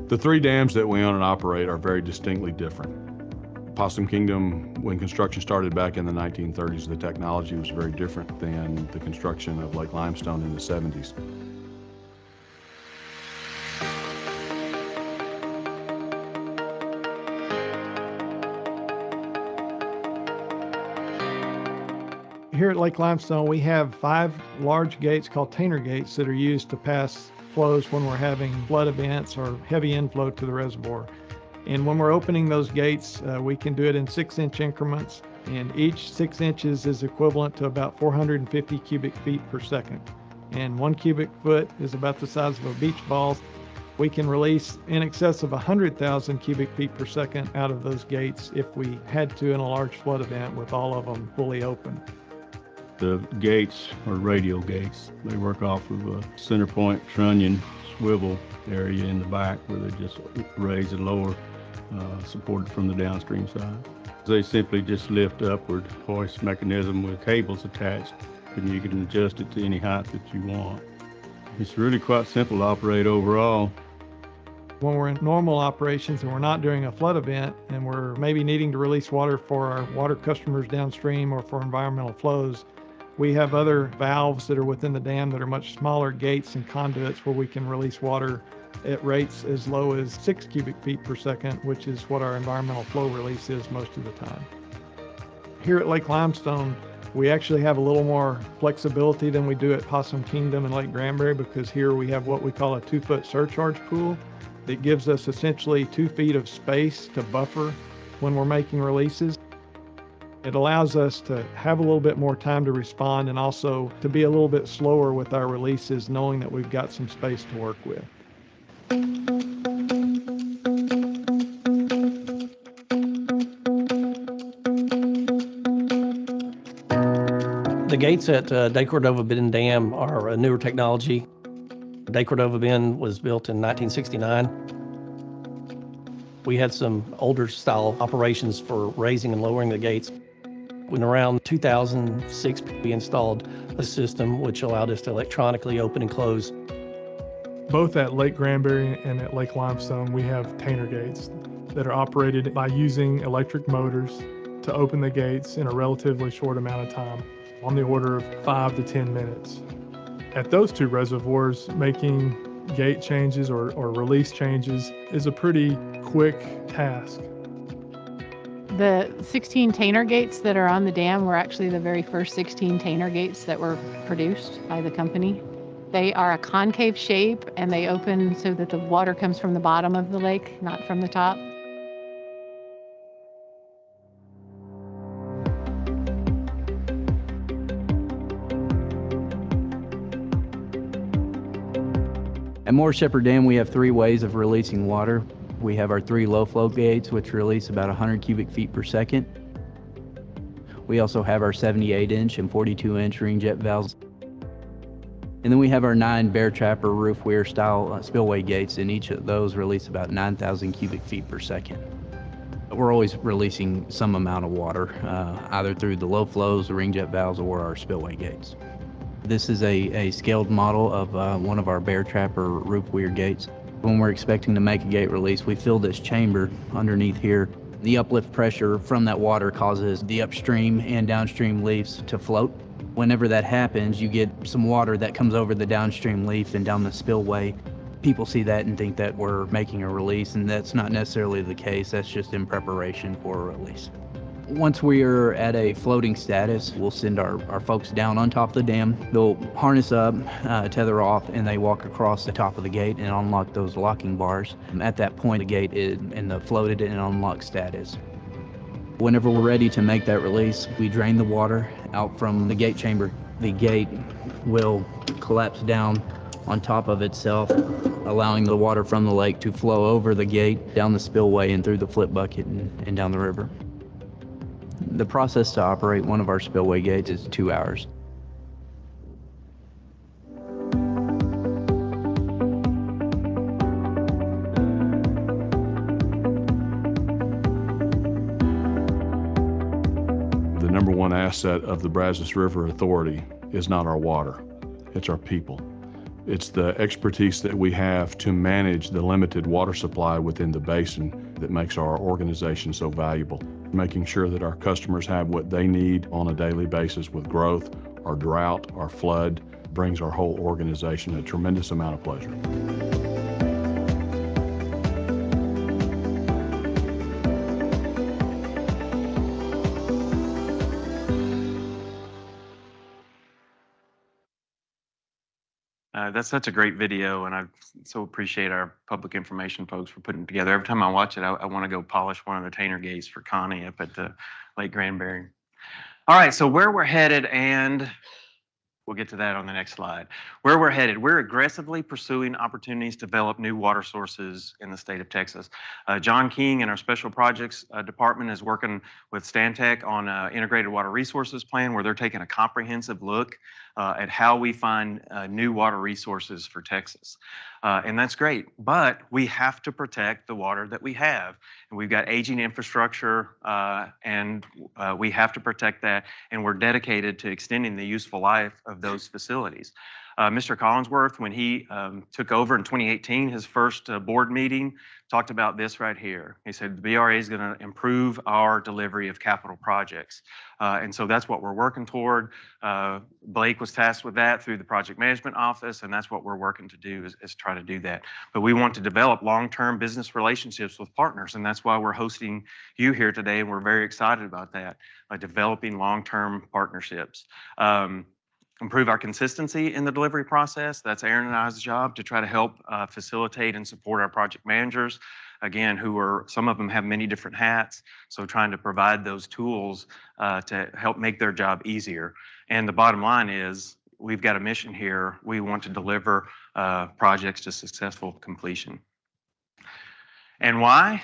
The 3 dams that we own and operate are very distinctly different. Possum Kingdom, when construction started back in the 1930s, the technology was very different than the construction of Lake Limestone in the 70s. Here at Lake Limestone, we have 5 large gates called Tainer gates that are used to pass flows when we're having flood events or heavy inflow to the reservoir. And when we're opening those gates, we can do it in 6-inch increments, and each 6 inches is equivalent to about 450 cubic feet per second. And 1 cubic foot is about the size of a beach ball. We can release in excess of 100,000 cubic feet per second out of those gates if we had to in a large flood event with all of them fully open. The gates are radial gates. They work off of a center point trunnion swivel area in the back where they just raise and lower, supported from the downstream side. They simply just lift upward, hoist mechanism with cables attached, and you can adjust it to any height that you want. It's really quite simple to operate overall. When we're in normal operations and we're not during a flood event and we're maybe needing to release water for our water customers downstream or for environmental flows, we have other valves that are within the dam that are much smaller gates and conduits where we can release water at rates as low as 6 cubic feet per second, which is what our environmental flow release is most of the time. Here at Lake Limestone, we actually have a little more flexibility than we do at Possum Kingdom and Lake Granbury, because here we have what we call a 2-foot surcharge pool that gives us essentially 2 feet of space to buffer when we're making releases. It allows us to have a little bit more time to respond and also to be a little bit slower with our releases, knowing that we've got some space to work with. The gates at DeCordova Bend Dam are a newer technology. DeCordova Bend was built in 1969. We had some older style operations for raising and lowering the gates. In around 2006, we installed a system which allowed us to electronically open and close. Both at Lake Granbury and at Lake Limestone, we have Tainer gates that are operated by using electric motors to open the gates in a relatively short amount of time, on the order of 5 to 10 minutes. At those 2 reservoirs, making gate changes or release changes is a pretty quick task. The 16 Tainer gates that are on the dam were actually the very first 16 Tainer gates that were produced by the company. They are a concave shape and they open so that the water comes from the bottom of the lake, not from the top. At Morris Shepherd Dam, we have 3 ways of releasing water. We have our 3 low flow gates, which release about 100 cubic feet per second. We also have our 78-inch and 42-inch ring jet valves. And then we have our 9 bear trap or roof weir style spillway gates, and each of those release about 9,000 cubic feet per second. We're always releasing some amount of water, either through the low flows, the ring jet valves, or our spillway gates. This is a scaled model of one of our bear trap or roof weir gates. When we're expecting to make a gate release, we fill this chamber underneath here. The uplift pressure from that water causes the upstream and downstream leaves to float. Whenever that happens, you get some water that comes over the downstream leaf and down the spillway. People see that and think that we're making a release, and that's not necessarily the case. That's just in preparation for a release. Once we are at a floating status, we'll send our folks down on top of the dam. They'll harness up, tether off, and they walk across the top of the gate and unlock those locking bars. At that point, the gate is in the floated and unlocked status. Whenever we're ready to make that release, we drain the water out from the gate chamber. The gate will collapse down on top of itself, allowing the water from the lake to flow over the gate, down the spillway, and through the flip bucket and down the river. The process to operate one of our spillway gates is 2 hours. The number one asset of the Brazos River Authority is not our water, it's our people. It's the expertise that we have to manage the limited water supply within the basin that makes our organization so valuable. Making sure that our customers have what they need on a daily basis with growth, our drought, our flood, brings our whole organization a tremendous amount of pleasure. That's such a great video, and I so appreciate our public information folks for putting it together. Every time I watch it, I want to go polish one of the Tainer gates for Connie up at the Lake Granbury. All right, so where we're headed, and we'll get to that on the next slide. Where we're headed, we're aggressively pursuing opportunities to develop new water sources in the state of Texas. John King in our Special Projects Department is working with Stantec on an integrated water resources plan where they're taking a comprehensive look at how we find new water resources for Texas. And that's great, but we have to protect the water that we have. And we've got aging infrastructure, and we have to protect that, and we're dedicated to extending the useful life of those facilities. Mr. Collinsworth, when he took over in 2018, his first board meeting, talked about this right here. He said the BRA is going to improve our delivery of capital projects. And so that's what we're working toward. Blake was tasked with that through the project management office, and that's what we're working to do is try to do that. But we want to develop long-term business relationships with partners, and that's why we're hosting you here today, and we're very excited about that, developing long-term partnerships. Improve our consistency in the delivery process. That's Aaron and I's job to try to help facilitate and support our project managers, again, who are, some of them have many different hats, so trying to provide those tools to help make their job easier. And the bottom line is, we've got a mission here. We want to deliver projects to successful completion. And why?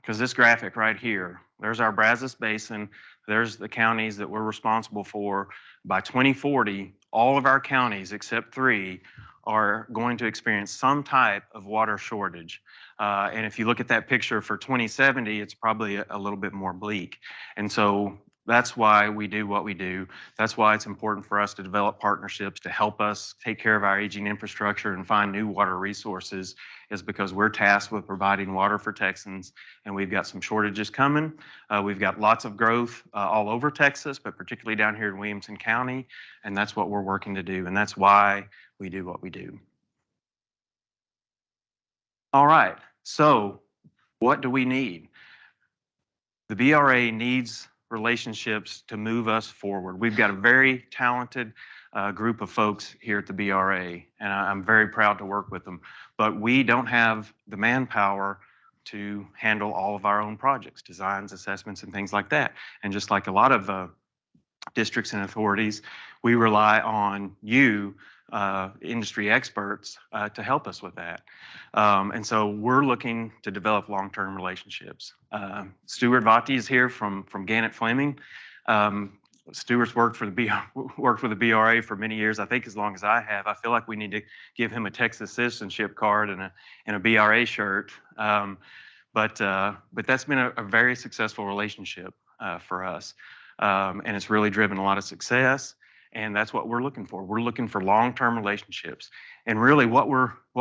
Because this graphic right here, there's our Brazos Basin, there's the counties that we're responsible for. By 2040, all of our counties except 3 are going to experience some type of water shortage. And if you look at that picture for 2070, it's probably a little bit more bleak. And so that's why we do what we do. That's why it's important for us to develop partnerships to help us take care of our aging infrastructure and find new water resources, is because we're tasked with providing water for Texans, and we've got some shortages coming. We've got lots of growth all over Texas, but particularly down here in Williamson County, and that's what we're working to do, and that's why we do what we do. All right, so what do we need? The BRA needs relationships to move us forward. We've got a very talented group of folks here at the BRA, and I'm very proud to work with them. But we don't have the manpower to handle all of our own projects, designs, assessments, and things like that. And just like a lot of districts and authorities, we rely on you, industry experts, to help us with that. And so we're looking to develop long-term relationships. Stuart Vati is here from Gannett Fleming. Stuart's worked with the BRA for many years, I think as long as I have. I feel like we need to give him a Texas citizenship card and a BRA shirt. but that's been a very successful relationship for us, and it's really driven a lot of success. And that's what we're looking for. We're looking for long-term relationships. And really, what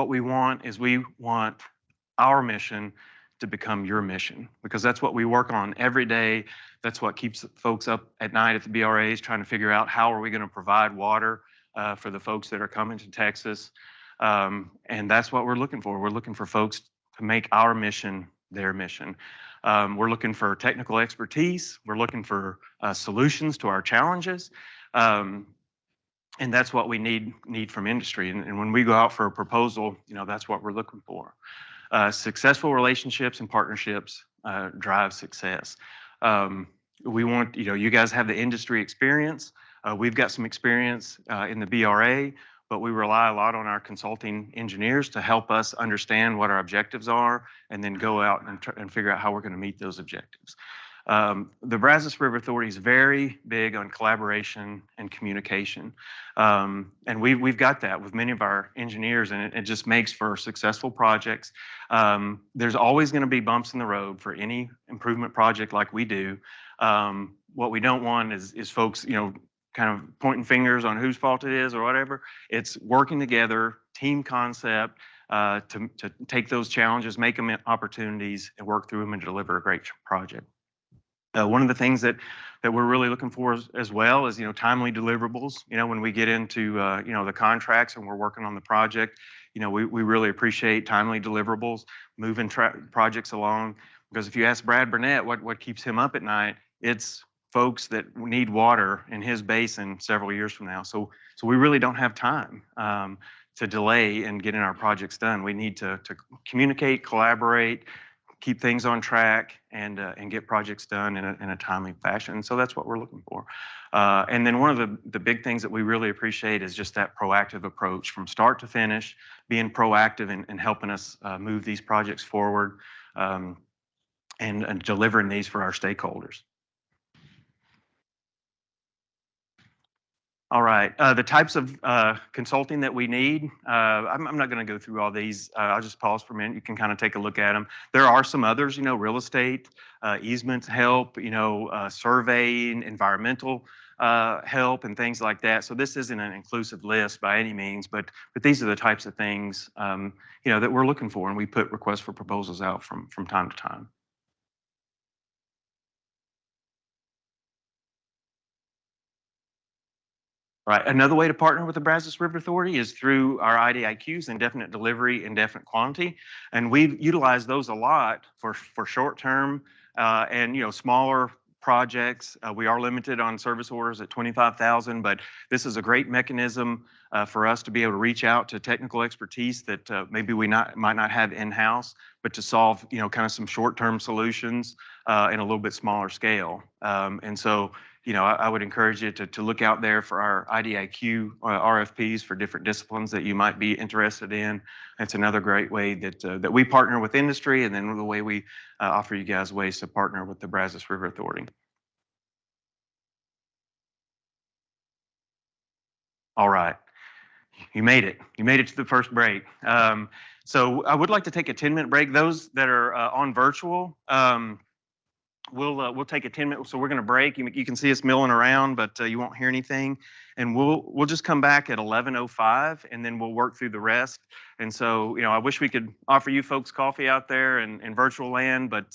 we want is we want our mission to become your mission, because that's what we work on every day. That's what keeps folks up at night at the BRAs, trying to figure out how are we going to provide water for the folks that are coming to Texas. And that's what we're looking for. We're looking for folks to make our mission their mission. We're looking for technical expertise. We're looking for solutions to our challenges. And that's what we need from industry. And when we go out for a proposal, that's what we're looking for. Successful relationships and partnerships drive success. We want, you guys have the industry experience. We've got some experience in the BRA, but we rely a lot on our consulting engineers to help us understand what our objectives are and then go out and figure out how we're going to meet those objectives. The Brazos River Authority is very big on collaboration and communication. And we've got that with many of our engineers, and it just makes for successful projects. There's always going to be bumps in the road for any improvement project like we do. What we don't want is folks, kind of pointing fingers on whose fault it is or whatever. It's working together, team concept, to take those challenges, make them opportunities, and work through them and deliver a great project. One of the things that we're really looking for as well is, timely deliverables. When we get into, the contracts and we're working on the project, we really appreciate timely deliverables, moving projects along. Because if you ask Brad Burnett what keeps him up at night, it's folks that need water in his basin several years from now. So we really don't have time to delay in getting our projects done. We need to communicate, collaborate, keep things on track, and get projects done in a timely fashion. So that's what we're looking for. And then one of the big things that we really appreciate is just that proactive approach from start to finish, being proactive and helping us move these projects forward, and delivering these for our stakeholders. All right, the types of consulting that we need, I'm not going to go through all these. I'll just pause for a minute. You can kind of take a look at them. There are some others, real estate, easements help, surveying, environmental help, and things like that. So this isn't an inclusive list by any means, but these are the types of things, that we're looking for, and we put requests for proposals out from time to time. Right. Another way to partner with the Brazos River Authority is through our IDIQs, indefinite delivery, indefinite quantity, and we utilize those a lot for short-term and smaller projects. We are limited on service orders at 25,000, but this is a great mechanism for us to be able to reach out to technical expertise that maybe we might not have in-house, but to solve kind of some short-term solutions in a little bit smaller scale. And so, I would encourage you to look out there for our IDIQ RFPs for different disciplines that you might be interested in. It's another great way that we partner with industry, and then the way we offer you guys ways to partner with the Brazos River Authority. All right, you made it. You made it to the first break. So I would like to take a 10-minute break. Those that are on virtual, we'll take a 10-minute. So we're going to break. You can see us milling around, but you won't hear anything. And we'll just come back at 11:05, and then we'll work through the rest. And so, I wish we could offer you folks coffee out there in virtual land, but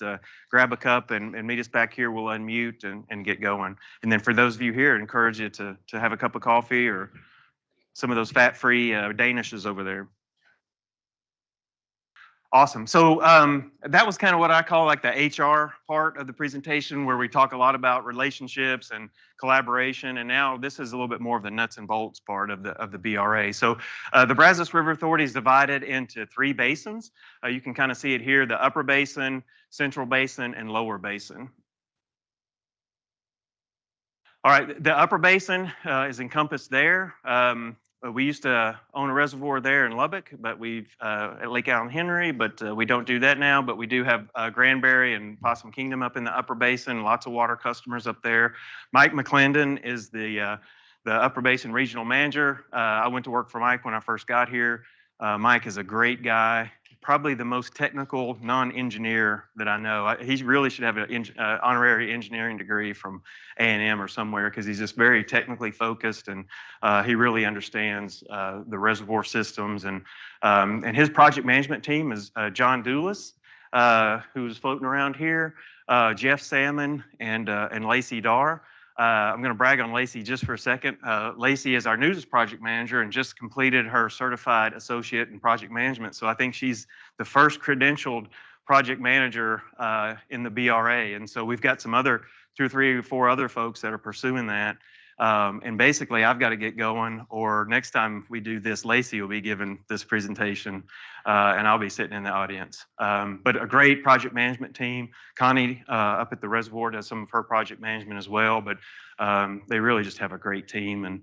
grab a cup and meet us back here. We'll unmute and get going. And then for those of you here, I encourage you to have a cup of coffee or some of those fat-free Danishes over there. Awesome. So that was kind of what I call like the HR part of the presentation, where we talk a lot about relationships and collaboration. And now this is a little bit more of the nuts and bolts part of the BRA. So the Brazos River Authority is divided into 3 basins. You can kind of see it here: the upper basin, central basin, and lower basin. All right, the upper basin is encompassed there. We used to own a reservoir there in Lubbock, but we've at Lake Allen Henry, but we don't do that now. But we do have Granbury and Possum Kingdom up in the upper basin. Lots of water customers up there. Mike McClendon is the upper basin regional manager. I went to work for Mike when I first got here. Mike is a great guy, probably the most technical non-engineer that I know. He really should have an honorary engineering degree from A&M or somewhere, because he's just very technically focused, and he really understands the reservoir systems. And his project management team is John Doulis, who's floating around here, Jeff Salmon, and Lacey Darr. I'm going to brag on Lacey just for a second. Lacey is our newest project manager and just completed her certified associate in project management. So I think she's the first credentialed project manager in the BRA. And so we've got some other 2 or 3 or 4 other folks that are pursuing that. And basically, I've got to get going, or next time we do this, Lacey will be giving this presentation, and I'll be sitting in the audience. But a great project management team. Connie up at the reservoir does some of her project management as well, but they really just have a great team. And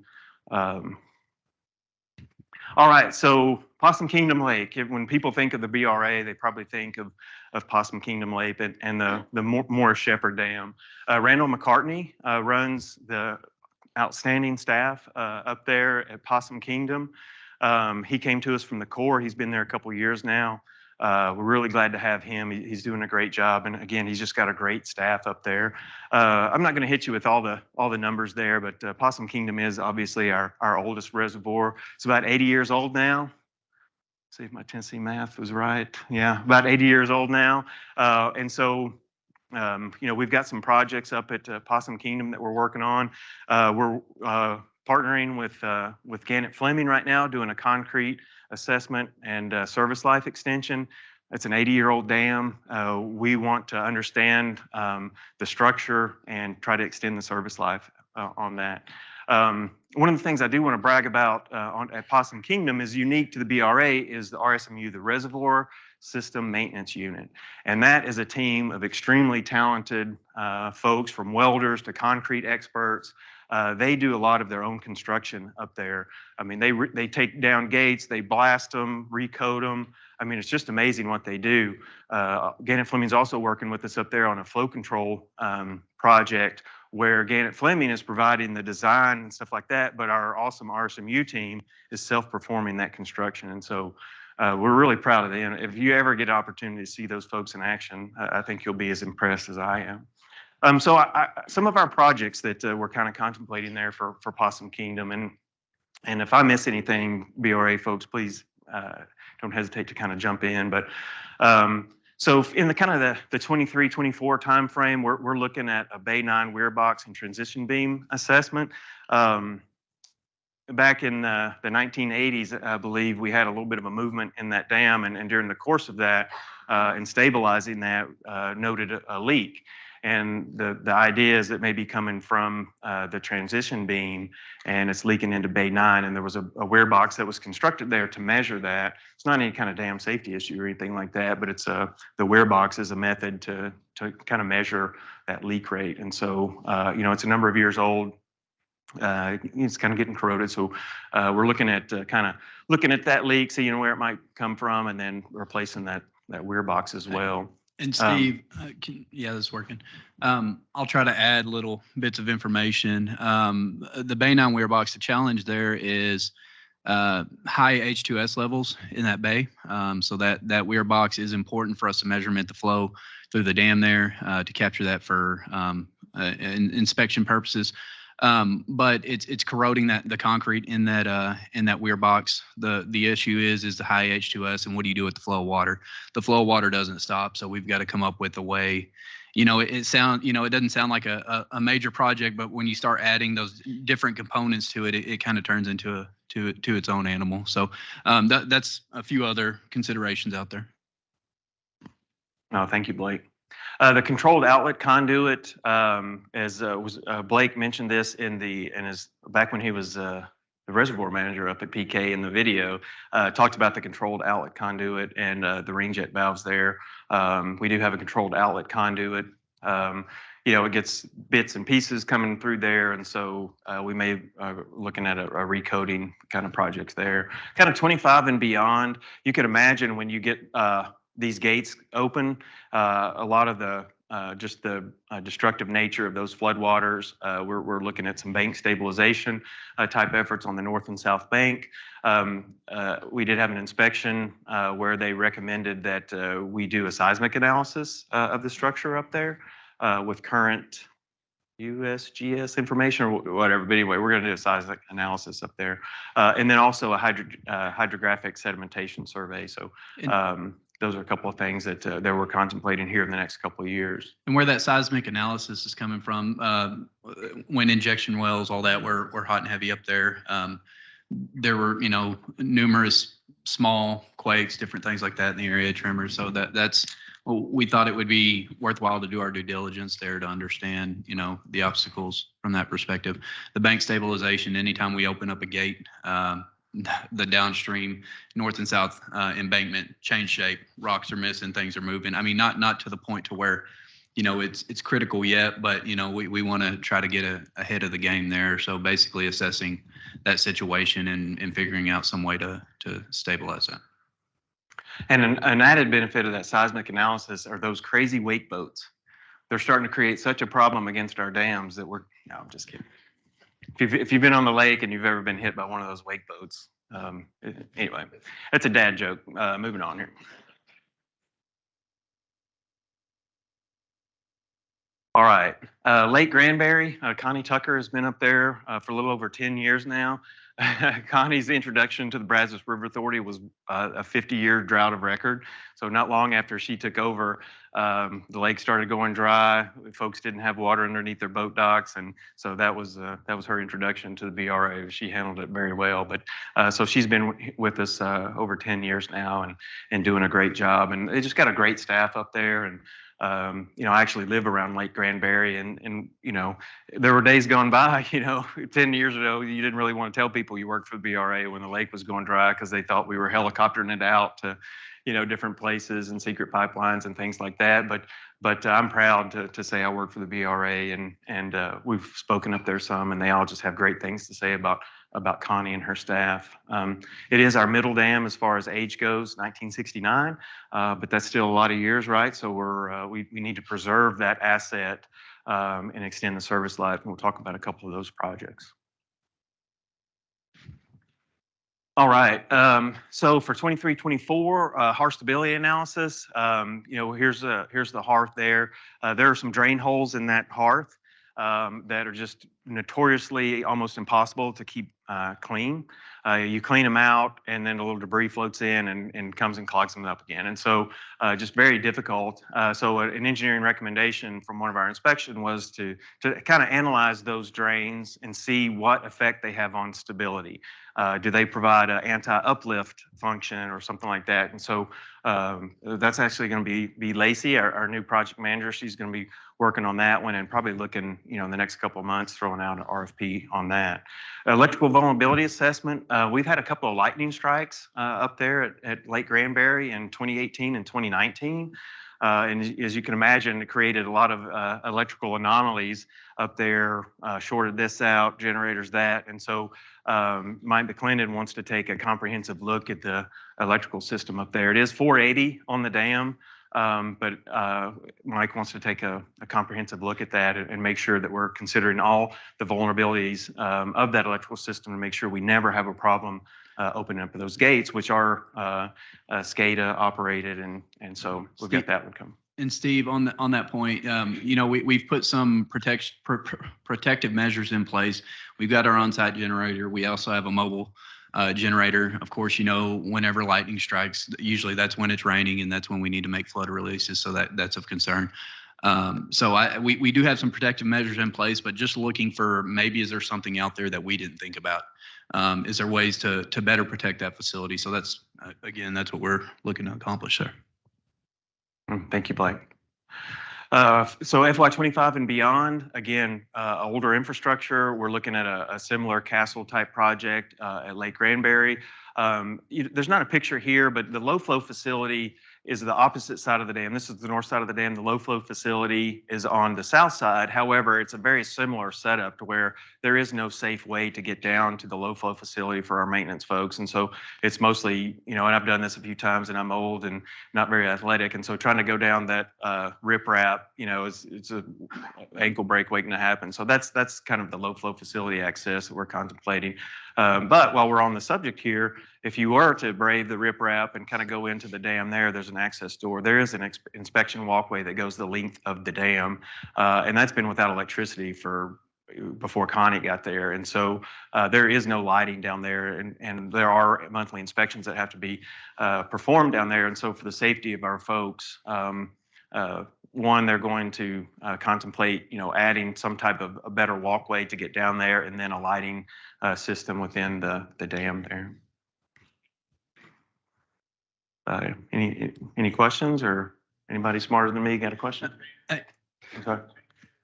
all right, so Possum Kingdom Lake. When people think of the BRA, they probably think of Possum Kingdom Lake and the Morris Shepherd Dam. Randall McCartney runs the outstanding staff up there at Possum Kingdom. He came to us from the Corps. He's been there a couple of years now. We're really glad to have him. He's doing a great job, and again, he's just got a great staff up there. I'm not going to hit you with all the numbers there, but Possum Kingdom is obviously our oldest reservoir. It's about 80 years old now. See if my Tennessee math was right. Yeah, about 80 years old now, and so. We've got some projects up at Possum Kingdom that we're working on. We're partnering with Gannett Fleming right now, doing a concrete assessment and service life extension. It's an 80-year-old dam. We want to understand the structure and try to extend the service life on that. One of the things I do want to brag about at Possum Kingdom is unique to the BRA is the RSMU, the Reservoir System Maintenance Unit. And that is a team of extremely talented folks, from welders to concrete experts. They do a lot of their own construction up there. I mean, they take down gates, they blast them, recoat them. I mean, it's just amazing what they do. Gannett Fleming's also working with us up there on a flow control project, where Gannett Fleming is providing the design and stuff like that, but our awesome RSMU team is self-performing that construction. And so we're really proud of them. If you ever get an opportunity to see those folks in action, I think you'll be as impressed as I am. So some of our projects that we're kind of contemplating there for Possum Kingdom, and if I miss anything, BRA folks, please don't hesitate to kind of jump in. But so in the kind of the 23-24 timeframe, we're looking at a Bay 9 weir box and transition beam assessment. Back in the 1980s, I believe, we had a little bit of a movement in that dam, and during the course of that, in stabilizing that, noted a leak. And the idea is it may be coming from the transition beam, and it's leaking into Bay 9. And there was a weir box that was constructed there to measure that. It's not any kind of dam safety issue or anything like that, but it's the weir box is a method to kind of measure that leak rate. And so, it's a number of years old. It's kind of getting corroded, so we're looking at that leak, seeing where it might come from, and then replacing that weir box as well. And Steve, yeah, that's working. I'll try to add little bits of information. The Bay 9 weir box, the challenge there is high H2S levels in that bay. So that weir box is important for us to measurement the flow through the dam there to capture that for inspection purposes. But it's corroding the concrete in that weir box. The issue is the high H2S, and what do you do with the flow of water? The flow of water doesn't stop, so we've got to come up with a way. It doesn't sound like a major project, but when you start adding those different components to it, it kind of turns into its own animal. So that's a few other considerations out there. Oh, thank you, Blake. The controlled outlet conduit, as Blake mentioned this back when he was the reservoir manager up at PK in the video, talked about the controlled outlet conduit and the ring jet valves there. We do have a controlled outlet conduit. It gets bits and pieces coming through there, and so we may looking at a recoating kind of projects there. Kind of 25 and beyond, you can imagine when you get these gates open, a lot of the just the destructive nature of those floodwaters. We're looking at some bank stabilization type efforts on the north and south bank. We did have an inspection where they recommended that we do a seismic analysis of the structure up there with current USGS information or whatever. But anyway, we're going to do a seismic analysis up there, and then also a hydrographic sedimentation survey. So those are a couple of things that we're contemplating here in the next couple of years. And where that seismic analysis is coming from, when injection wells, all that were hot and heavy up there, there were, numerous small quakes, different things like that in the area, tremors. So that's, we thought it would be worthwhile to do our due diligence there to understand, the obstacles from that perspective. The bank stabilization, anytime we open up a gate, the downstream north and south embankment change shape, rocks are missing, things are moving. I mean, not to the point to where, it's critical yet, but we want to try to get ahead of the game there. So basically assessing that situation and figuring out some way to stabilize that. And an added benefit of that seismic analysis are those crazy wake boats. They're starting to create such a problem against our dams that no, I'm just kidding. If you've been on the lake and you've ever been hit by one of those wake boats, anyway, that's a dad joke. Moving on here. All right, Lake Granbury, Connie Tucker has been up there for a little over 10 years now. Connie's introduction to the Brazos River Authority was a 50-year drought of record. So not long after she took over, the lake started going dry. Folks didn't have water underneath their boat docks, and so that was her introduction to the BRA. She handled it very well. But so she's been with us over 10 years now, and doing a great job. And they just got a great staff up there. And I actually live around Lake Granbury, and there were days gone by, 10 years ago, you didn't really want to tell people you worked for the BRA when the lake was going dry because they thought we were helicoptering it out to, different places and secret pipelines and things like that. But I'm proud to say I work for the BRA, and we've spoken up there some, and they all just have great things to say about Connie and her staff. It is our middle dam as far as age goes, 1969, but that's still a lot of years, right? So we need to preserve that asset and extend the service life, and we'll talk about a couple of those projects. All right, so for 23-24, hearth stability analysis, here's the hearth there. There are some drain holes in that hearth that are just notoriously almost impossible to keep clean. You clean them out, and then a little debris floats in and comes and clogs them up again. And so just very difficult. So an engineering recommendation from one of our inspection was to kind of analyze those drains and see what effect they have on stability. Do they provide an anti-uplift function or something like that? And so that's actually going to be Lacey, our new project manager. She's going to be working on that one and probably looking, in the next couple of months, throwing out an RFP on that. Electrical vulnerability assessment. We've had a couple of lightning strikes up there at Lake Granbury in 2018 and 2019. And as you can imagine, it created a lot of electrical anomalies up there, shorted this out, generators that. And so Mike McClendon wants to take a comprehensive look at the electrical system up there. It is 480 on the dam, but Mike wants to take a comprehensive look at that and make sure that we're considering all the vulnerabilities of that electrical system to make sure we never have a problem opening up those gates, which are SCADA operated, and so we've got that one coming. And Steve, on that point, we've put some protective measures in place. We've got our on-site generator. We also have a mobile generator. Of course, whenever lightning strikes, usually that's when it's raining, and that's when we need to make flood releases. So that's of concern. So we do have some protective measures in place, but just looking for maybe is there something out there that we didn't think about? Is there ways to better protect that facility? So that's what we're looking to accomplish there. Thank you, Blake. So FY25 and beyond, again, older infrastructure. We're looking at a similar castle type project at Lake Granbury. There's not a picture here, but the low flow facility is the opposite side of the dam. This is the north side of the dam. The low flow facility is on the south side. However, it's a very similar setup to where there is no safe way to get down to the low flow facility for our maintenance folks. And so it's mostly, and I've done this a few times, and I'm old and not very athletic. And so trying to go down that riprap, it's a ankle break waiting to happen. So that's kind of the low flow facility access that we're contemplating. But while we're on the subject here, if you were to brave the riprap and kind of go into the dam there's an access door. There is an inspection walkway that goes the length of the dam, and that's been without electricity before Connie got there. And so there is no lighting down there, and there are monthly inspections that have to be performed down there. And so for the safety of our folks, one, they're going to contemplate, adding some type of a better walkway to get down there, and then a lighting system within the dam there. Any questions, or anybody smarter than me got a question? I'm sorry.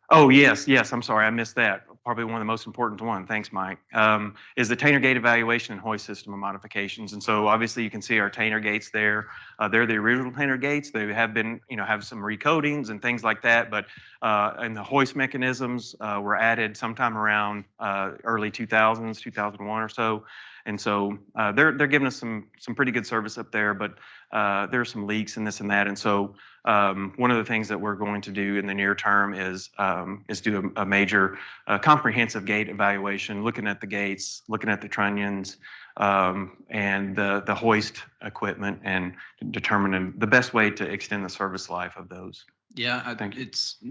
Oh, yes. I'm sorry. I missed that. Probably one of the most important one. Thanks, Mike. Is the Tainer Gate evaluation and hoist system modifications. And so obviously you can see our Tainer gates there. They're the original Tainer gates. They have been, have some recoatings and things like that. But and the hoist mechanisms were added sometime around early 2000s, 2001 or so. And so they're giving us some pretty good service up there, but there's some leaks and this and that. And so one of the things that we're going to do in the near term is do a major comprehensive gate evaluation, looking at the gates, looking at the trunnions, and the hoist equipment, and determining the best way to extend the service life of those. Yeah, I think it's,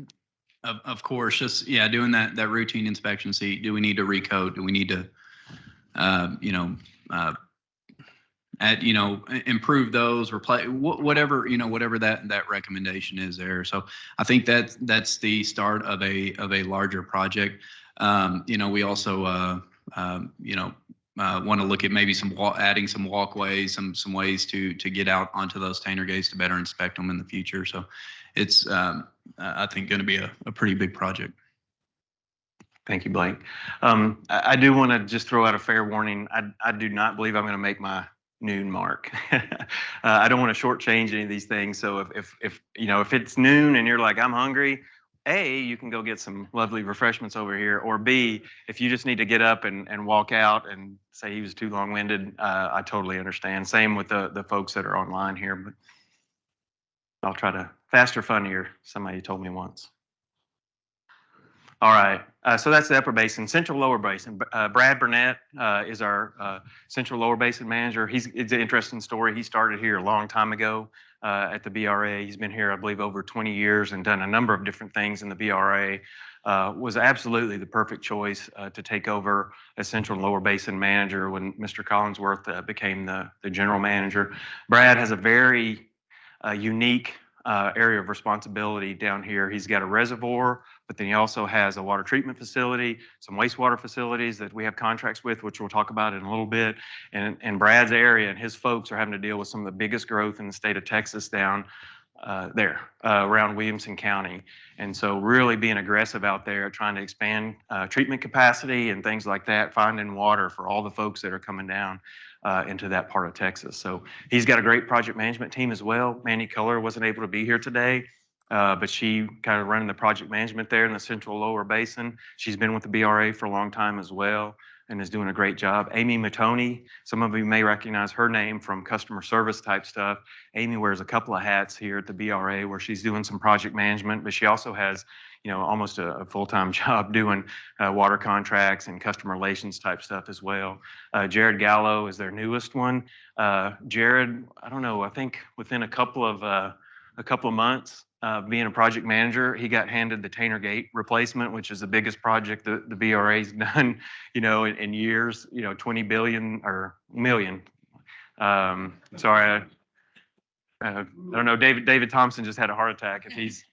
of course, just, doing that routine inspection. See, do we need to recoat? Do we need to, improve those, replace whatever, whatever that recommendation is there. So I think that's the start of a larger project. We also, want to look at maybe adding some walkways, some ways to get out onto those Tainer gates to better inspect them in the future. So it's, I think, going to be a pretty big project. Thank you, Blake. I do want to just throw out a fair warning. I do not believe I'm going to make my noon mark. I don't want to shortchange any of these things. So if it's noon and you're like, I'm hungry, A, you can go get some lovely refreshments over here, or B, if you just need to get up and walk out and say he was too long-winded, I totally understand. Same with the folks that are online here, but I'll try to faster, funnier, somebody told me once. All right, so that's the Upper Basin. Central Lower Basin. Brad Burnett is our Central Lower Basin manager. It's an interesting story. He started here a long time ago at the BRA. He's been here, I believe, over 20 years and done a number of different things in the BRA. Was absolutely the perfect choice to take over as Central Lower Basin manager when Mr. Collinsworth became the general manager. Brad has a very unique area of responsibility down here. He's got a reservoir, but then he also has a water treatment facility, some wastewater facilities that we have contracts with, which we'll talk about in a little bit. And Brad's area and his folks are having to deal with some of the biggest growth in the state of Texas down there around Williamson County. And so really being aggressive out there, trying to expand treatment capacity and things like that, finding water for all the folks that are coming down into that part of Texas. So he's got a great project management team as well. Mandy Culler wasn't able to be here today, but she kind of running the project management there in the Central Lower Basin. She's been with the BRA for a long time as well and is doing a great job. Amy Matoni, some of you may recognize her name from customer service type stuff. Amy wears a couple of hats here at the BRA where she's doing some project management, but she also has almost a full-time job doing water contracts and customer relations type stuff as well. Jared Gallo is their newest one. Jared, I don't know, I think within a couple of months being a project manager, he got handed the Tainer Gate replacement, which is the biggest project that the BRA's done, in years, 20 billion or million. Sorry, I don't know. David Thompson just had a heart attack. If he's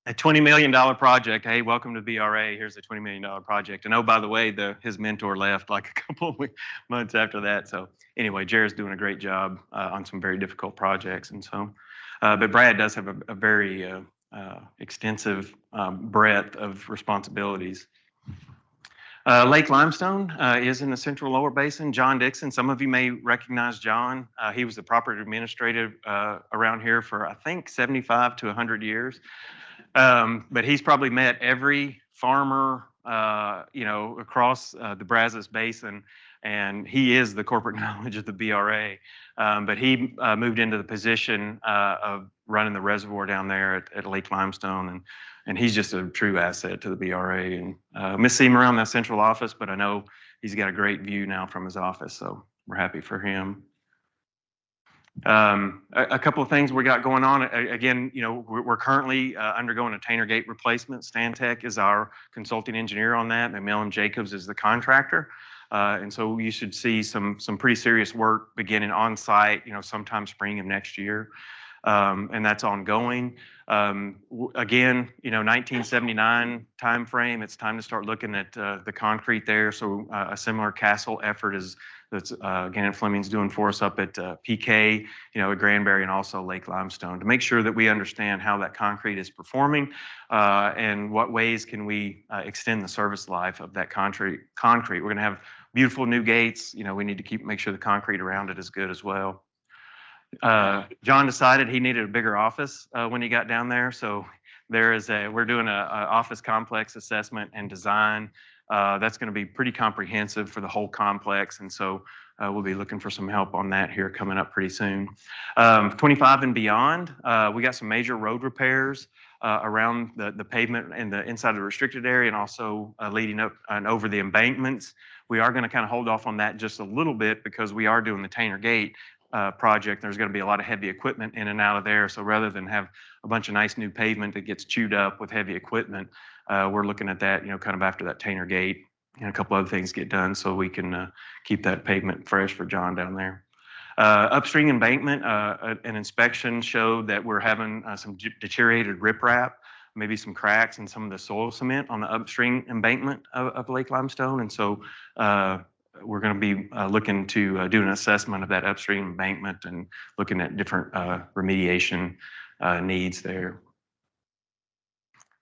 a $20 million project. Hey, welcome to BRA. Here's a $20 million project. And oh, by the way, his mentor left like a couple of months after that. So anyway, Jared's doing a great job on some very difficult projects. And so, but Brad does have a very extensive breadth of responsibilities. Lake Limestone is in the central lower basin. John Dixon, some of you may recognize John. He was the property administrator around here for, I think, 75 to 100 years. But he's probably met every farmer, across the Brazos Basin, and he is the corporate knowledge of the BRA. But he moved into the position of running the reservoir down there at Lake Limestone, and he's just a true asset to the BRA. And miss seeing him around that central office, but I know he's got a great view now from his office, so we're happy for him. A couple of things we got going on. Again, we're currently undergoing a Tainer Gate replacement. Stantec is our consulting engineer on that. McMillan Jacobs is the contractor. And so you should see some pretty serious work beginning on site, sometime spring of next year. And that's ongoing. Again, 1979 timeframe, it's time to start looking at the concrete there. So a similar Castle effort that's Gannett Fleming's doing for us up at PK, at Granbury, and also Lake Limestone, to make sure that we understand how that concrete is performing and what ways can we extend the service life of that concrete. We're going to have beautiful new gates. We need to make sure the concrete around it is good as well. John decided he needed a bigger office when he got down there. So we're doing a office complex assessment and design. That's going to be pretty comprehensive for the whole complex. And so we'll be looking for some help on that here coming up pretty soon. 25 and beyond, we got some major road repairs around the pavement and the inside of the restricted area, and also leading up and over the embankments. We are going to kind of hold off on that just a little bit because we are doing the Tainer Gate project. There's going to be a lot of heavy equipment in and out of there. So rather than have a bunch of nice new pavement that gets chewed up with heavy equipment, we're looking at that, kind of after that Tainer Gate and a couple other things get done, so we can keep that pavement fresh for John down there. Upstream embankment, an inspection showed that we're having some deteriorated riprap, maybe some cracks in some of the soil cement on the upstream embankment of Lake Limestone. And so we're going to be looking to do an assessment of that upstream embankment and looking at different remediation needs there.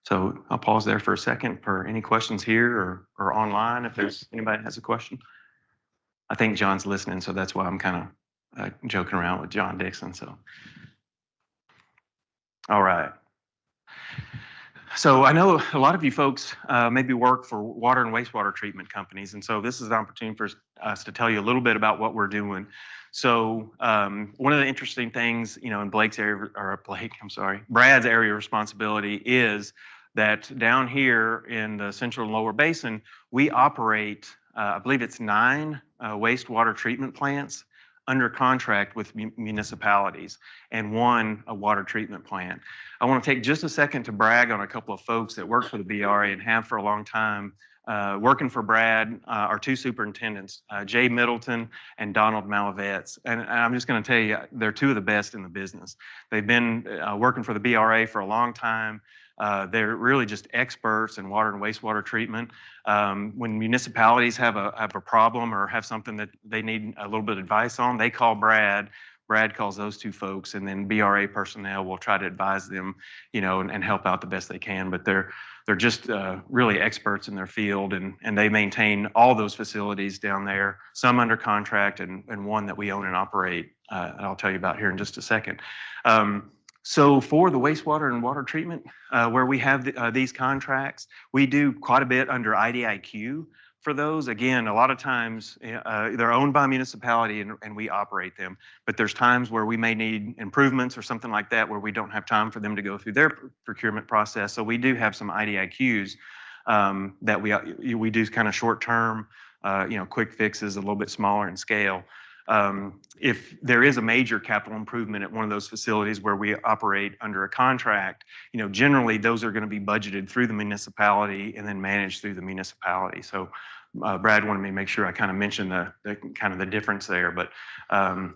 So I'll pause there for a second for any questions here or online if there's anybody that has a question. I think John's listening, so that's why I'm kind of joking around with John Dixon. So, all right. So I know a lot of you folks maybe work for water and wastewater treatment companies, and so this is an opportunity for us to tell you a little bit about what we're doing. So one of the interesting things, in Brad's area of responsibility is that down here in the central and lower basin, we operate, I believe it's 9 wastewater treatment plants under contract with municipalities, and 1 a water treatment plant. I want to take just a second to brag on a couple of folks that work for the BRA and have for a long time. Working for Brad, our 2 superintendents, Jay Middleton and Donald Malavetz. And I'm just going to tell you, they're 2 of the best in the business. They've been working for the BRA for a long time. They're really just experts in water and wastewater treatment. When municipalities have a problem or have something that they need a little bit of advice on, they call Brad. Brad calls those 2 folks, and then BRA personnel will try to advise them, and help out the best they can. But they're just really experts in their field, and they maintain all those facilities down there, some under contract and 1 that we own and operate. I'll tell you about here in just a second. So for the wastewater and water treatment, where we have these contracts, we do quite a bit under IDIQ for those. Again, a lot of times they're owned by a municipality and we operate them, but there's times where we may need improvements or something like that where we don't have time for them to go through their procurement process. So we do have some IDIQs that we do kind of short term, quick fixes, a little bit smaller in scale. If there is a major capital improvement at one of those facilities where we operate under a contract, generally those are going to be budgeted through the municipality and then managed through the municipality. So Brad wanted me to make sure I kind of mentioned the kind of the difference there. But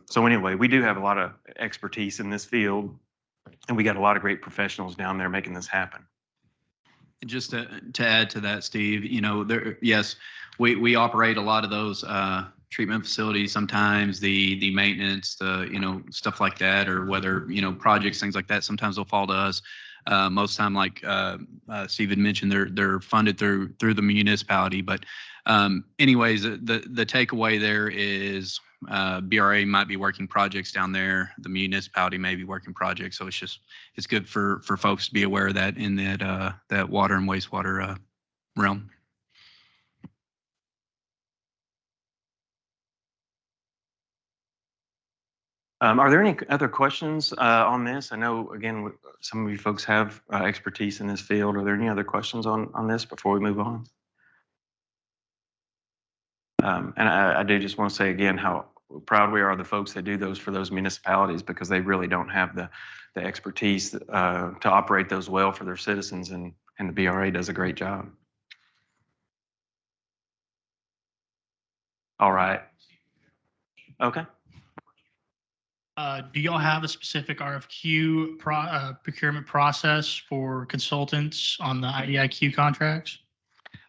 so anyway, we do have a lot of expertise in this field, and we got a lot of great professionals down there making this happen. Just to add to that, Steve, yes, we operate a lot of those treatment facilities. Sometimes the maintenance, stuff like that, or whether projects, things like that, sometimes they'll fall to us. Most time, like Steve had mentioned, they're funded through the municipality. But anyways, the takeaway there is BRA might be working projects down there. The municipality may be working projects. So it's good for folks to be aware of that in that water and wastewater realm. Are there any other questions on this? I know, again, some of you folks have expertise in this field. Are there any other questions on this before we move on? And I do just want to say again how proud we are of the folks that do those for those municipalities, because they really don't have the expertise to operate those well for their citizens, and the BRA does a great job. All right. Okay. Do y'all have a specific RFQ procurement process for consultants on the IDIQ contracts?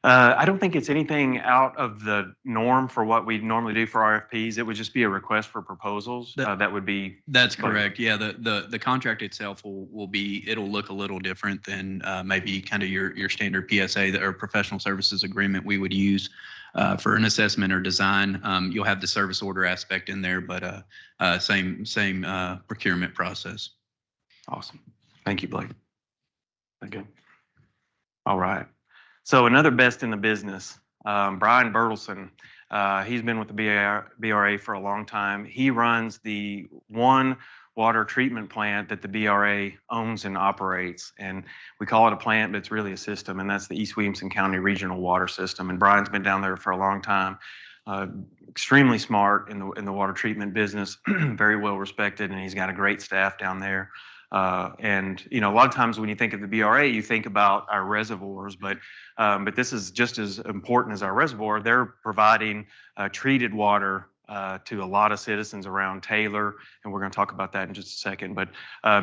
I don't think it's anything out of the norm for what we normally do for RFPs. It would just be a request for proposals. That would be. That's correct. Yeah, the contract itself will be, it'll look a little different than maybe kind of your standard PSA or professional services agreement we would use for an assessment or design. You'll have the service order aspect in there, but same procurement process. Awesome. Thank you, Blake. Okay. All right. So another best in the business, Brian Bertelson. He's been with the BRA for a long time. He runs the one water treatment plant that the BRA owns and operates. And we call it a plant, but it's really a system, and that's the East Williamson County Regional Water System. And Brian's been down there for a long time. Extremely smart in the water treatment business, very well respected, and he's got a great staff down there. And a lot of times when you think of the BRA, you think about our reservoirs, but this is just as important as our reservoir. They're providing treated water to a lot of citizens around Taylor, and we're going to talk about that in just a second. But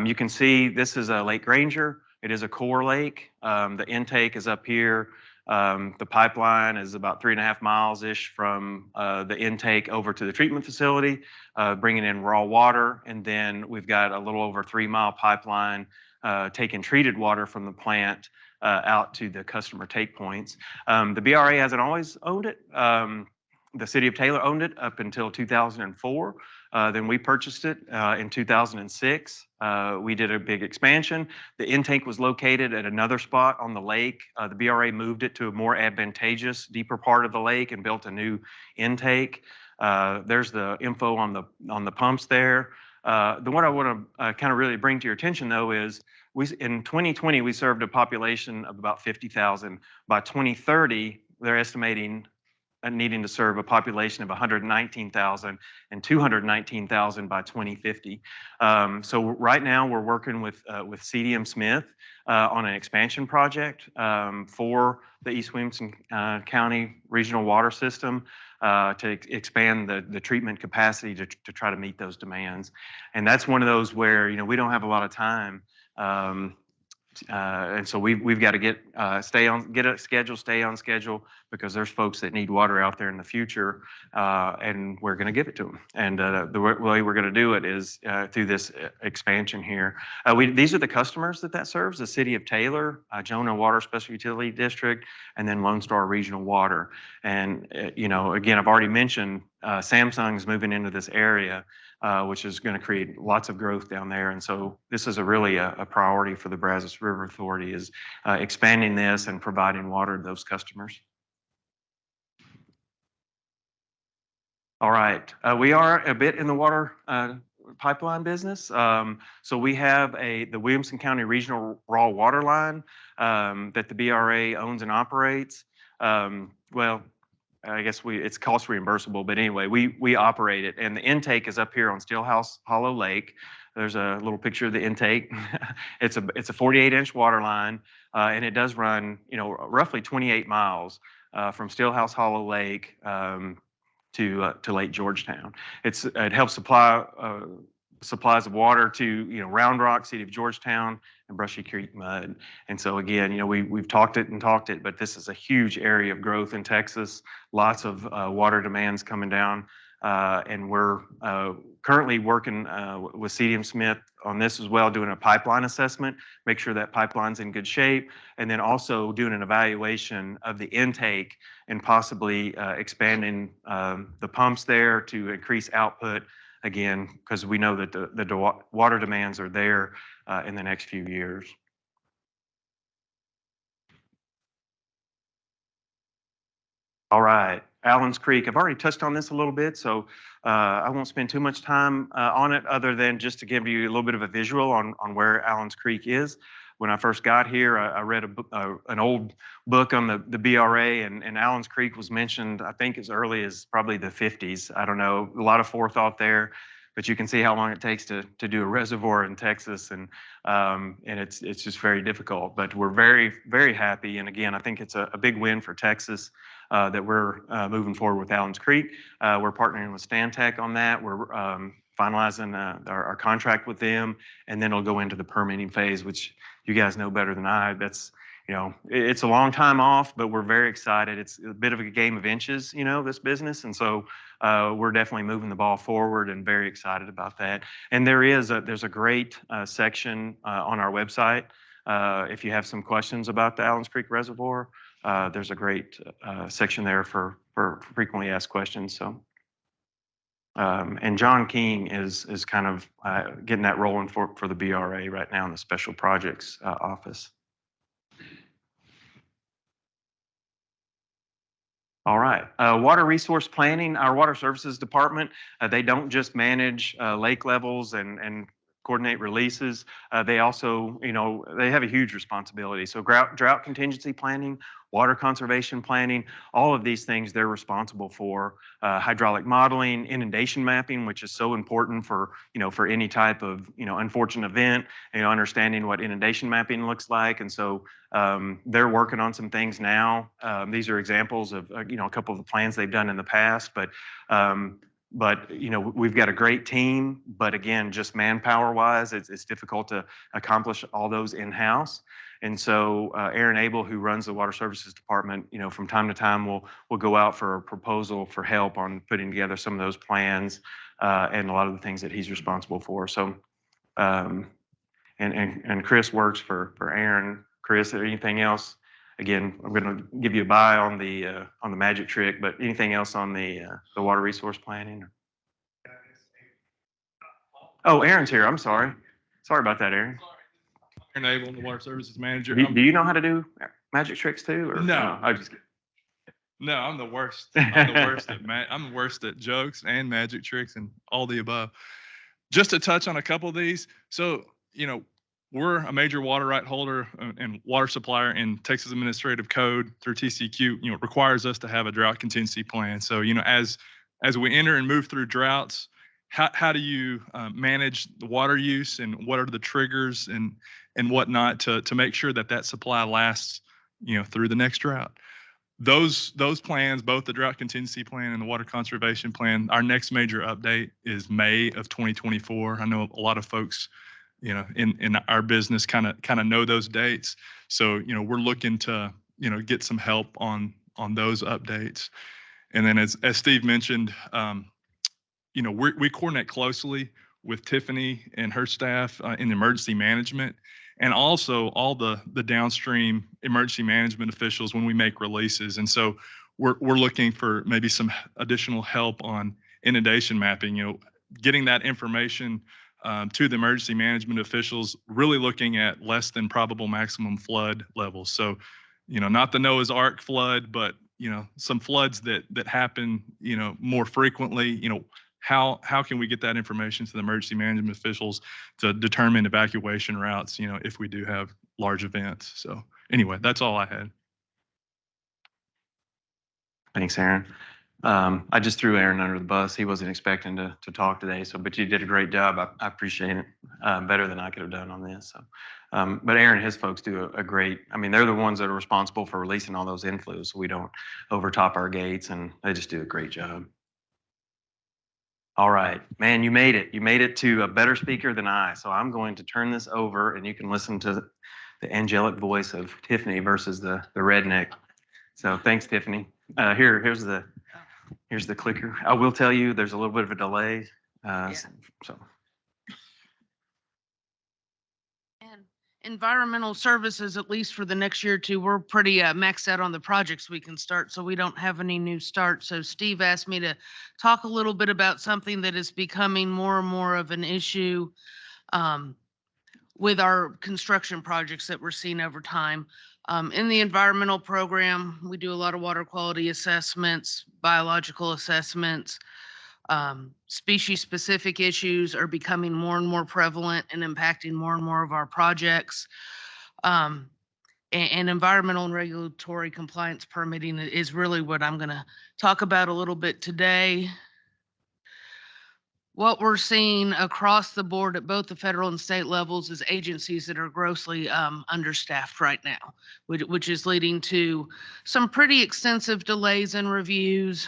you can see this is a Lake Granger. It is a core lake. The intake is up here. The pipeline is about 3.5 miles-ish from the intake over to the treatment facility, bringing in raw water. And then we've got a little over 3-mile pipeline taking treated water from the plant out to the customer take points. The BRA hasn't always owned it. The city of Taylor owned it up until 2004. Then we purchased it in 2006. We did a big expansion. The intake was located at another spot on the lake. The BRA moved it to a more advantageous, deeper part of the lake and built a new intake. There's the info on the pumps there. The one I want to kind of really bring to your attention, though, is in 2020 we served a population of about 50,000. By 2030, they're estimating needing to serve a population of 119,000 and 219,000 by 2050. So right now we're working with CDM Smith on an expansion project for the East Williamson County Regional Water System to expand the treatment capacity to try to meet those demands. And that's one of those where we don't have a lot of time. And so we've got to get a schedule, stay on schedule, because there's folks that need water out there in the future, and we're going to give it to them. And the way we're going to do it is through this expansion here. These are the customers that serves: the city of Taylor, Jonah Water Special Utility District, and then Lone Star Regional Water. And again, I've already mentioned Samsung's moving into this area, which is going to create lots of growth down there. And so this is really a priority for the Brazos River Authority, is expanding this and providing water to those customers. All right, we are a bit in the water pipeline business. So we have the Williamson County Regional Raw Water Line that the BRA owns and operates. Well, I guess it's cost reimbursable, but anyway, we operate it, and the intake is up here on Stillhouse Hollow Lake. There's a little picture of the intake. It's a 48-inch water line, and it does run roughly 28 miles from Stillhouse Hollow Lake to Lake Georgetown. It helps supply supplies of water to Round Rock, City of Georgetown, and Brushy Creek Mud. And so again, we've talked it, but this is a huge area of growth in Texas. Lots of water demands coming down And we're currently working with CDM Smith on this as well, doing a pipeline assessment, make sure that pipeline's in good shape, and then also doing an evaluation of the intake and possibly expanding the pumps there to increase output again, because we know that the water demands are there in the next few years. All right, Allen's Creek. I've already touched on this a little bit, so I won't spend too much time on it other than just to give you a little bit of a visual on where Allen's Creek is. When I first got here, I read an old book on the BRA, and Allen's Creek was mentioned, I think, as early as probably the 50s. I don't know, a lot of forethought there, but you can see how long it takes to do a reservoir in Texas, and it's just very difficult. But we're very, very happy, and again, I think it's a big win for Texas that we're moving forward with Allen's Creek. We're partnering with Stantec on that. We're finalizing our contract with them, and then it'll go into the permitting phase, which you guys know better than I. That's, it's a long time off, but we're very excited. It's a bit of a game of inches, this business. And so we're definitely moving the ball forward and very excited about that. And there's a great section on our website. If you have some questions about the Allen's Creek Reservoir, there's a great section there for frequently asked questions. So, and John King is kind of getting that rolling for the BRA right now in the Special Projects office. All right, water resource planning. Our Water Services Department, they don't just manage lake levels and coordinate releases. They also, they have a huge responsibility. So drought contingency planning, water conservation planning, all of these things they're responsible for. Hydraulic modeling, inundation mapping, which is so important for, for any type of, unfortunate event, understanding what inundation mapping looks like. And so they're working on some things now. These are examples of, a couple of the plans they've done in the past, but we've got a great team, but again, just manpower wise, it's difficult to accomplish all those in-house. And so Aaron Abel, who runs the Water Services Department, from time to time will go out for a proposal for help on putting together some of those plans and a lot of the things that he's responsible for. So, and Chris works for Aaron. Chris, anything else? Again, I'm going to give you a buy on the magic trick, but anything else on the water resource planning? Oh, Aaron's here. I'm sorry. Sorry about that, Aaron. Aaron Abel, the Water Services Manager. Do you know how to do magic tricks too? Or no, I just. No, I'm the worst. I'm the worst at jokes and magic tricks and all the above. Just to touch on a couple of these. So, we're a major water right holder and water supplier, in Texas Administrative Code through TCEQ, requires us to have a drought contingency plan. So, as we enter and move through droughts, how do you manage the water use, and what are the triggers and whatnot to make sure that supply lasts, through the next drought? Those plans, both the drought contingency plan and the water conservation plan, our next major update is May of 2024. I know a lot of folks, in our business kind of know those dates. So, we're looking to, get some help on those updates. And then as Steve mentioned, we coordinate closely with Tiffany and her staff in emergency management, and also all the downstream emergency management officials when we make releases. And so we're looking for maybe some additional help on inundation mapping, getting that information to the emergency management officials, really looking at less than probable maximum flood levels. So, not the Noah's Ark flood, but, some floods that happen, more frequently, how can we get that information to the emergency management officials to determine evacuation routes, if we do have large events. So anyway, that's all I had. Thanks, Aaron. I just threw Aaron under the bus. He wasn't expecting to talk today, but you did a great job. I appreciate it, better than I could have done on this. So, but Aaron and his folks do a great, they're the ones that are responsible for releasing all those inflows, so we don't overtop our gates, and they just do a great job. All right, man, you made it. You made it to a better speaker than I. So I'm going to turn this over, and you can listen to the angelic voice of Tiffany versus the redneck. So thanks, Tiffany. Here's the Here's the clicker. I will tell you, there's a little bit of a delay. So. And environmental services, at least for the next year or two, we're pretty maxed out on the projects we can start, so we don't have any new starts. So Steve asked me to talk a little bit about something that is becoming more and more of an issue with our construction projects that we're seeing over time. In the environmental program, we do a lot of water quality assessments, biological assessments. Species-specific issues are becoming more and more prevalent and impacting more and more of our projects. And environmental and regulatory compliance permitting is really what I'm going to talk about a little bit today. What we're seeing across the board at both the federal and state levels is agencies that are grossly understaffed right now, which is leading to some pretty extensive delays in reviews.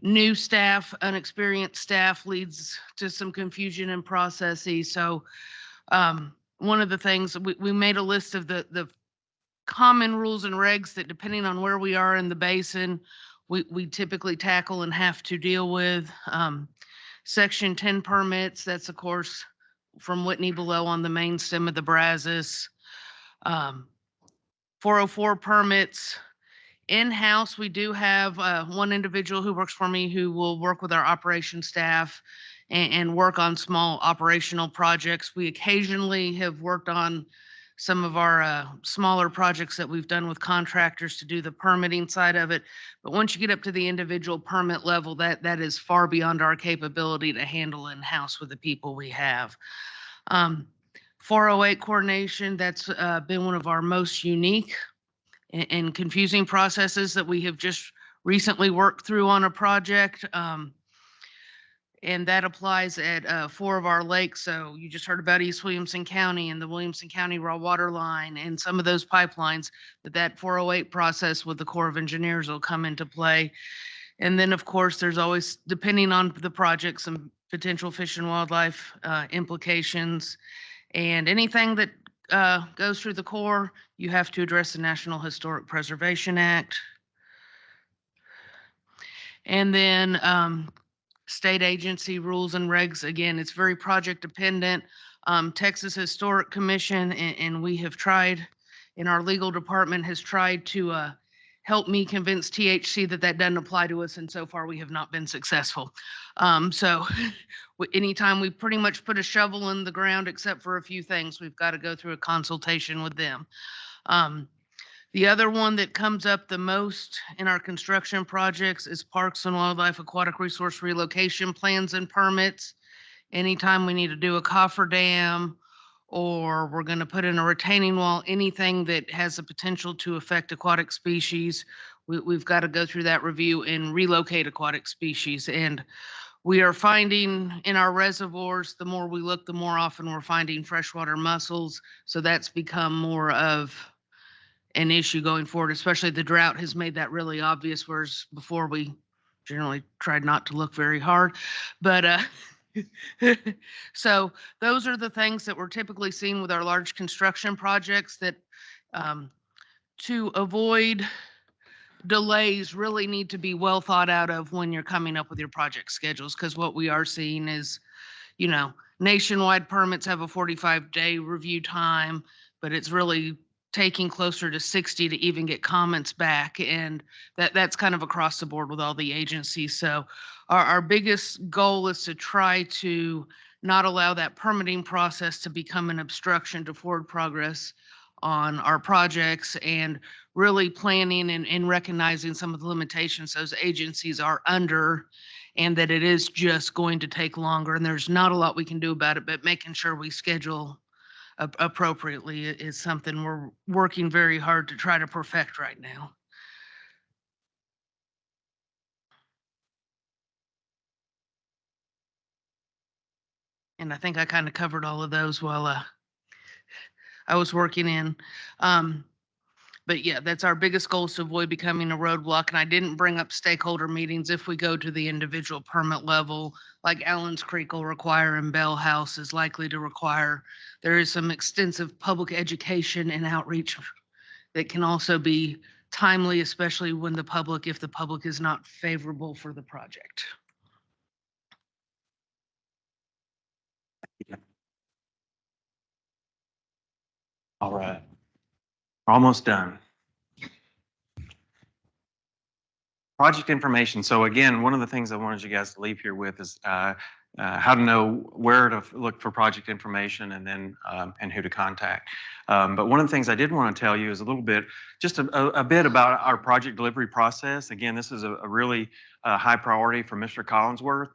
New staff, unexperienced staff leads to some confusion in processes. So one of the things, we made a list of the common rules and regs that, depending on where we are in the basin, we typically tackle and have to deal with. Section 10 permits, that's of course from Whitney below on the main stem of the Brazos. 404 permits. In-house, we do have one individual who works for me who will work with our operations staff and work on small operational projects. We occasionally have worked on some of our smaller projects that we've done with contractors to do the permitting side of it. But once you get up to the individual permit level, that is far beyond our capability to handle in-house with the people we have. 408 coordination, that's been one of our most unique and confusing processes that we have just recently worked through on a project. And that applies at 4 of our lakes. So you just heard about East Williamson County and the Williamson County raw water line and some of those pipelines, that 408 process with the Corps of Engineers will come into play. And then of course, there's always, depending on the project, some potential fish and wildlife implications. And anything that goes through the Corps, you have to address the National Historic Preservation Act. And then state agency rules and regs, again, it's very project dependent. Texas Historic Commission, and we have tried, in our legal department, has tried to help me convince THC that doesn't apply to us, and so far we have not been successful. So anytime we pretty much put a shovel in the ground, except for a few things, we've got to go through a consultation with them. The other one that comes up the most in our construction projects is Parks and Wildlife Aquatic Resource Relocation Plans and Permits. Anytime we need to do a cofferdam or we're going to put in a retaining wall, anything that has the potential to affect aquatic species, we've got to go through that review and relocate aquatic species. And we are finding in our reservoirs, the more we look, the more often we're finding freshwater mussels. So that's become more of an issue going forward, especially the drought has made that really obvious, whereas before we generally tried not to look very hard. But so those are the things that we're typically seeing with our large construction projects that to avoid delays really need to be well thought out of when you're coming up with your project schedules. Because what we are seeing is, you know, nationwide permits have a 45-day review time, but it's really taking closer to 60 to even get comments back. And that's kind of across the board with all the agencies. So our biggest goal is to try to not allow that permitting process to become an obstruction to forward progress on our projects, and really planning and recognizing some of the limitations those agencies are under, and that it is just going to take longer. And there's not a lot we can do about it, but making sure we schedule appropriately is something we're working very hard to try to perfect right now. And I think I kind of covered all of those while I was working in. But yeah, that's our biggest goal, is to avoid becoming a roadblock. And I didn't bring up stakeholder meetings if we go to the individual permit level, like Allen's Creek will require and Bell House is likely to require. There is some extensive public education and outreach that can also be timely, especially when if the public is not favorable for the project. All right. Almost done. Project information. So again, one of the things I wanted you guys to leave here with is how to know where to look for project information and then and who to contact. But one of the things I did want to tell you is a little bit, just a bit about our project delivery process. Again, this is a really high priority for Mr. Collinsworth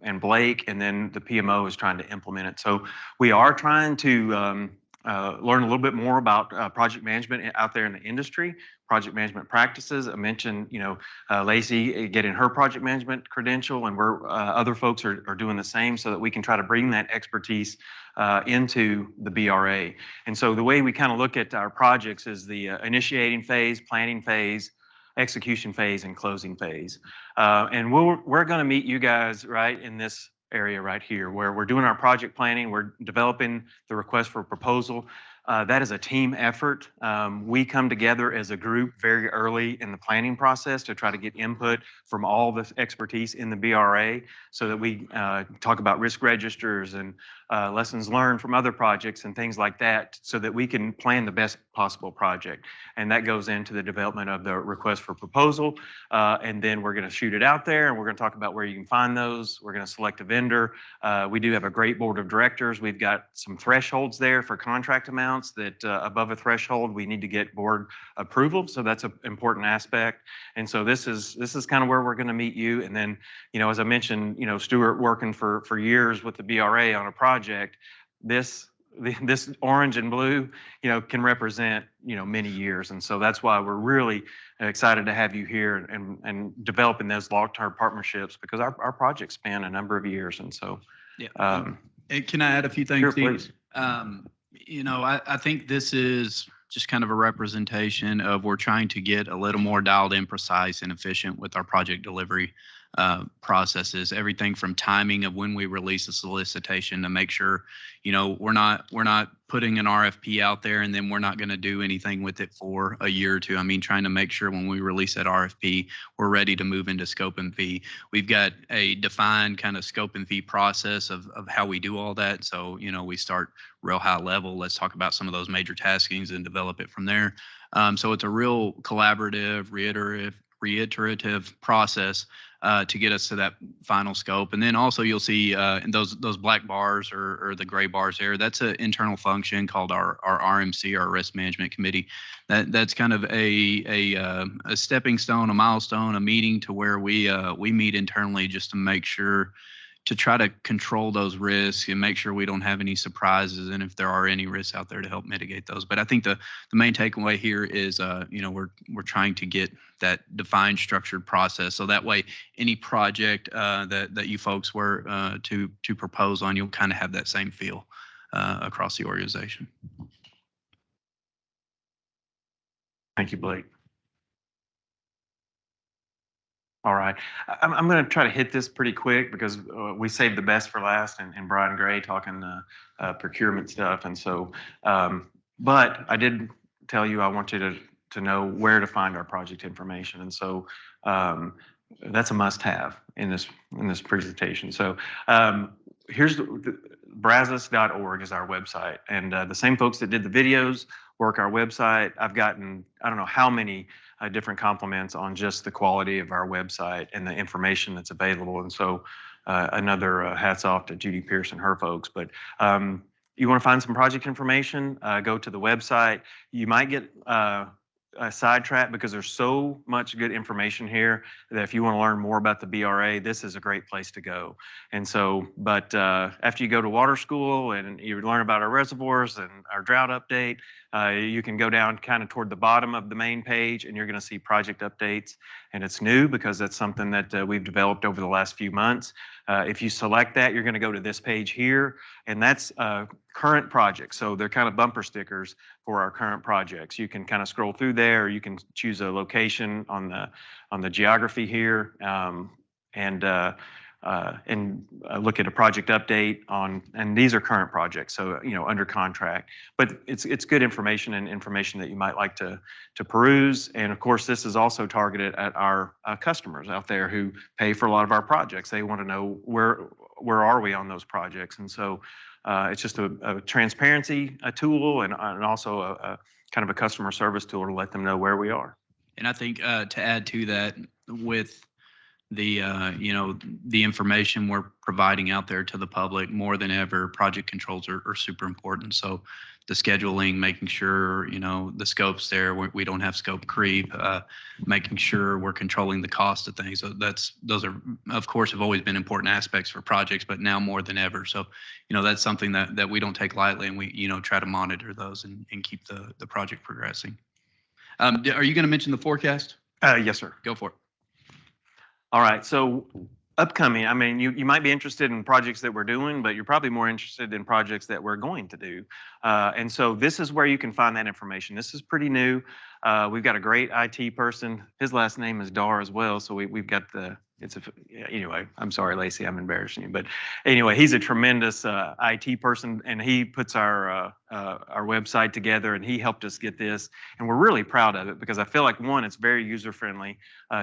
and Blake, and then the PMO is trying to implement it. So we are trying to learn a little bit more about project management out there in the industry, project management practices. I mentioned, Lacey getting her project management credential, and other folks are doing the same so that we can try to bring that expertise into the BRA. And so the way we kind of look at our projects is the initiating phase, planning phase, execution phase, and closing phase. And we're going to meet you guys right in this area right here where we're doing our project planning, we're developing the request for proposal. That is a team effort. We come together as a group very early in the planning process to try to get input from all the expertise in the BRA so that we talk about risk registers and lessons learned from other projects and things like that so that we can plan the best possible project. And that goes into the development of the request for proposal. And then we're going to shoot it out there and we're going to talk about where you can find those. We're going to select a vendor. We do have a great board of directors. We've got some thresholds there for contract amounts that above a threshold, we need to get board approval. So that's an important aspect. And so this is kind of where we're going to meet you. And then, as I mentioned, Stuart working for years with the BRA on a project, this orange and blue, can represent, many years. And so that's why we're really excited to have you here and developing those long-term partnerships because our projects span a number of years. And so, And can I add a few things? Sure, Steve? please. I think this is just kind of a representation of we're trying to get a little more dialed in, precise, and efficient with our project delivery processes. Everything from timing of when we release a solicitation to make sure, we're not putting an RFP out there and then we're not going to do anything with it for a year or two. I mean, trying to make sure when we release that RFP, we're ready to move into scope and fee. We've got a defined kind of scope and fee process of how we do all that. So, we start real high level. Let's talk about some of those major taskings and develop it from there. So it's a real collaborative, reiterative process to get us to that final scope. And then also you'll see in those black bars or the gray bars there, that's an internal function called our RMC, our Risk Management Committee. That's kind of a stepping stone, a milestone, a meeting to where we meet internally just to make sure to try to control those risks and make sure we don't have any surprises, and if there are any risks out there to help mitigate those. But I think the main takeaway here is, we're trying to get that defined, structured process, so that way any project that you folks were to propose on, you'll kind of have that same feel across the organization. Thank you, Blake. All right, I'm going to try to hit this pretty quick because we saved the best for last, and Brian Gray talking procurement stuff, and so. But I did tell you I want you to know where to find our project information, and so that's a must-have in this presentation. So here's brazos.org is our website, and the same folks that did the videos work our website. I've gotten I don't know how many different compliments on just the quality of our website and the information that's available. And so another hats off to Judy Pierce and her folks. But you want to find some project information, go to the website. You might get sidetracked because there's so much good information here that if you want to learn more about the BRA, this is a great place to go. And so, but after you go to water school and you learn about our reservoirs and our drought update, you can go down kind of toward the bottom of the main page and you're going to see project updates. And it's new because that's something that we've developed over the last few months. If you select that, you're going to go to this page here, and that's current projects. So they're kind of bumper stickers for our current projects. You can kind of scroll through there, or you can choose a location on the geography here. look at a project update on, and these are current projects, so under contract. But it's good information and information that you might like to peruse. And of course, this is also targeted at our customers out there who pay for a lot of our projects. They want to know where are we on those projects, and so it's just a transparency tool and also a kind of a customer service tool to let them know where we are. And I think to add to that, with the the information we're providing out there to the public, more than ever, project controls are super important. So the scheduling, making sure the scope's there, we don't have scope creep, making sure we're controlling the cost of things. So those are, of course, have always been important aspects for projects, but now more than ever. So that's something that we don't take lightly, and we try to monitor those and keep the project progressing. Are you going to mention the forecast? Yes, sir. Go for it. All right. So upcoming, I mean, you might be interested in projects that we're doing, but you're probably more interested in projects that we're going to do. And so this is where you can find that information. This is pretty new. We've got a great IT person. His last name is Dar as well. So we've got anyway, I'm sorry, Lacey, I'm embarrassing you. But anyway, he's a tremendous IT person, and he puts our website together, and he helped us get this. And we're really proud of it because I feel like, one, it's very user-friendly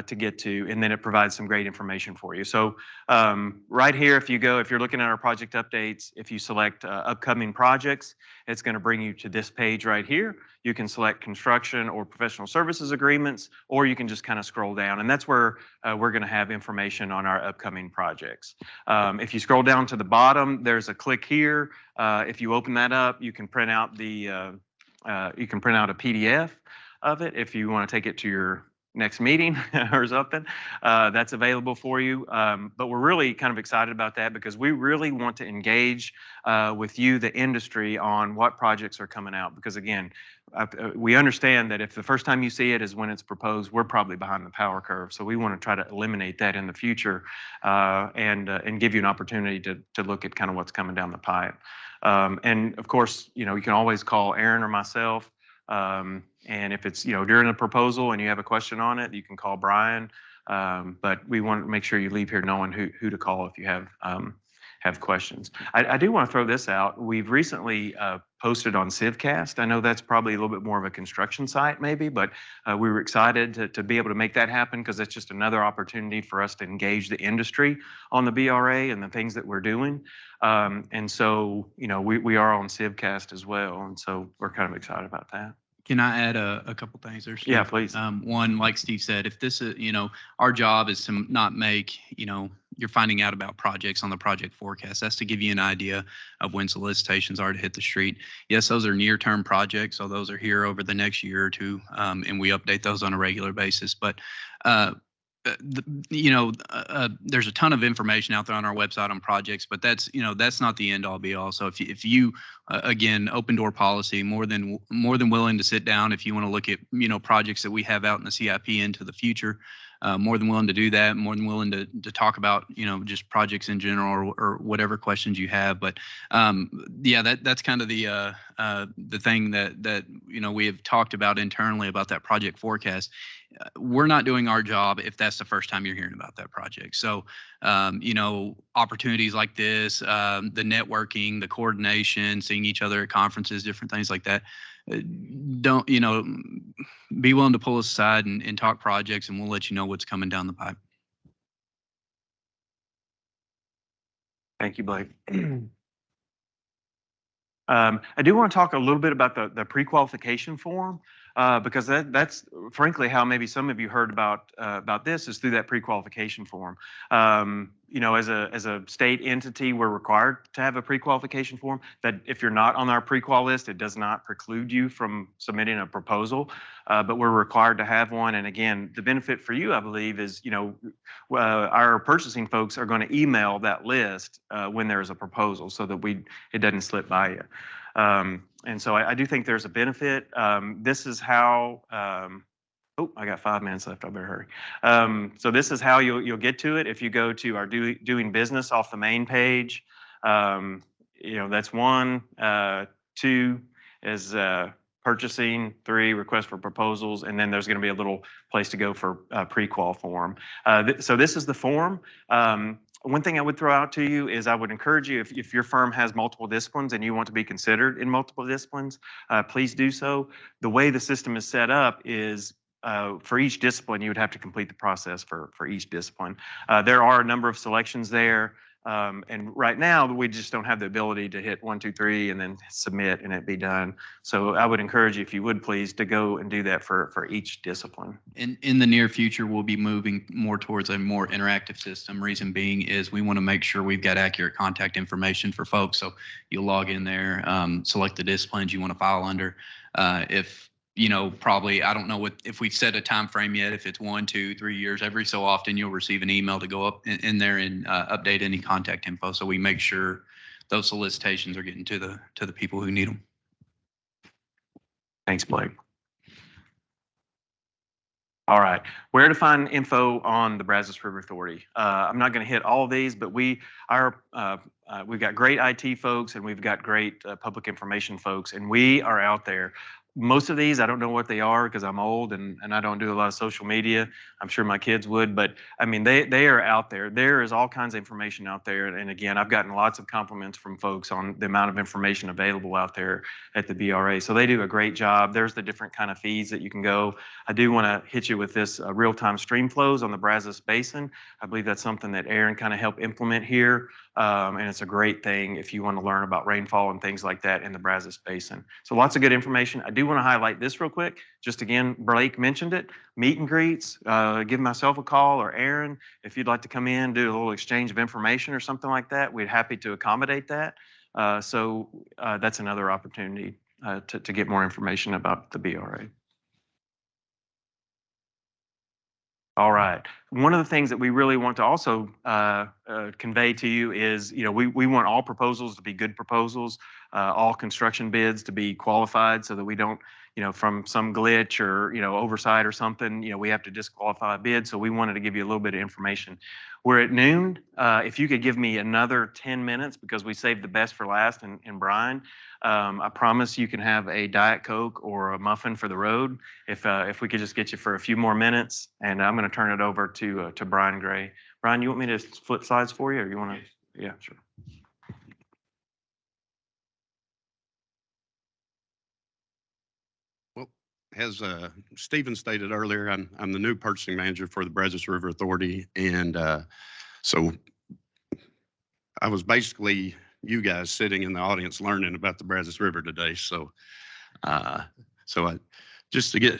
to get to, and then it provides some great information for you. So right here, if you're looking at our project updates, if you select upcoming projects, it's going to bring you to this page right here. You can select construction or professional services agreements, or you can just kind of scroll down, and that's where we're going to have information on our upcoming projects. If you scroll down to the bottom, there's a click here. If you open that up, you can print out a PDF of it if you want to take it to your next meeting or something. That's available for you. But we're really kind of excited about that because we really want to engage with you, the industry, on what projects are coming out. Because again, we understand that if the first time you see it is when it's proposed, we're probably behind the power curve. So we want to try to eliminate that in the future and give you an opportunity to look at kind of what's coming down the pipe. And of course, you can always call Aaron or myself. And if it's during a proposal and you have a question on it, you can call Brian. But we want to make sure you leave here knowing who to call if you have questions. I do want to throw this out. We've recently posted on Civcast. I know that's probably a little bit more of a construction site maybe, but we were excited to be able to make that happen because it's just another opportunity for us to engage the industry on the BRA and the things that we're doing. And so, we are on Civcast as well. And so we're kind of excited about that. Can I add a couple things there, Steve? Yeah, please. One, like Steve said, if this is, our job is to not make, you're finding out about projects on the project forecast. That's to give you an idea of when solicitations are to hit the street. Yes, those are near-term projects, so those are here over the next year or two, and we update those on a regular basis. But there's a ton of information out there on our website on projects, but that's not the end all be all. So if you again, open door policy, more than willing to sit down if you want to look at projects that we have out in the CIP into the future. More than willing to do that. More than willing to talk about just projects in general or whatever questions you have. But yeah, that's kind of the thing that we have talked about internally about that project forecast. We're not doing our job if that's the first time you're hearing about that project. So opportunities like this, the networking, the coordination, seeing each other at conferences, different things like that. Don't be willing to pull us aside and talk projects, and we'll let you know what's coming down the pipe. Thank you, Blake. I do want to talk a little bit about the pre-qualification form because that's frankly how maybe some of you heard about this is through that pre-qualification form. As a state entity, we're required to have a pre-qualification form. That if you're not on our pre-qual list, it does not preclude you from submitting a proposal, but we're required to have one. And again, the benefit for you, I believe, is our purchasing folks are going to email that list when there is a proposal, so that it doesn't slip by you. And so I do think there's a benefit. This is how. Oh, I got 5 minutes left. I better hurry. So this is how you'll get to it. If you go to our doing business off the main page, that's 1. 2 is purchasing. 3, request for proposals, and then there's going to be a little place to go for pre-qual form. So this is the form. one thing I would throw out to you is I would encourage you, if your firm has multiple disciplines and you want to be considered in multiple disciplines, please do so. The way the system is set up is for each discipline, you would have to complete the process for each discipline. There are a number of selections there. And right now, we just don't have the ability to hit 1, 2, 3 and then submit and it be done. So I would encourage you, if you would please, to go and do that for each discipline. In the near future, we'll be moving more towards a more interactive system. Reason being is we want to make sure we've got accurate contact information for folks. So you'll log in there, select the disciplines you want to file under. If probably, I don't know if we've set a time frame yet, if it's 1, 2, 3 years, every so often you'll receive an email to go up in there and update any contact info. So we make sure those solicitations are getting to the people who need them. Thanks, Blake. All right, where to find info on the Brazos River Authority? I'm not going to hit all of these, but we've got great IT folks and we've got great public information folks, and we are out there. Most of these, I don't know what they are because I'm old and I don't do a lot of social media. I'm sure my kids would, but I mean, they are out there. There is all kinds of information out there. And again, I've gotten lots of compliments from folks on the amount of information available out there at the BRA. So they do a great job. There's the different kind of feeds that you can go. I do want to hit you with this real-time stream flows on the Brazos Basin. I believe that's something that Aaron kind of helped implement here. And it's a great thing if you want to learn about rainfall and things like that in the Brazos Basin. So lots of good information. I do want to highlight this real quick. Just again, Blake mentioned it, meet and greets, give myself a call or Aaron. If you'd like to come in, do a little exchange of information or something like that, we're happy to accommodate that. So that's another opportunity to get more information about the BRA. All right. One of the things that we really want to also convey to you is, we want all proposals to be good proposals, all construction bids to be qualified so that we don't, from some glitch or, oversight or something, we have to disqualify a bid. So we wanted to give you a little bit of information. We're at noon. If you could give me another 10 minutes because we saved the best for last and Brian, I promise you can have a Diet Coke or a muffin for the road if we could just get you for a few more minutes. And I'm going to turn it over to Brian Gray. Brian, you want me to flip slides for you, or you want to? Yeah, sure. Well, as Stephen stated earlier, I'm the new purchasing manager for the Brazos River Authority, and so I was basically you guys sitting in the audience learning about the Brazos River today. So, just to get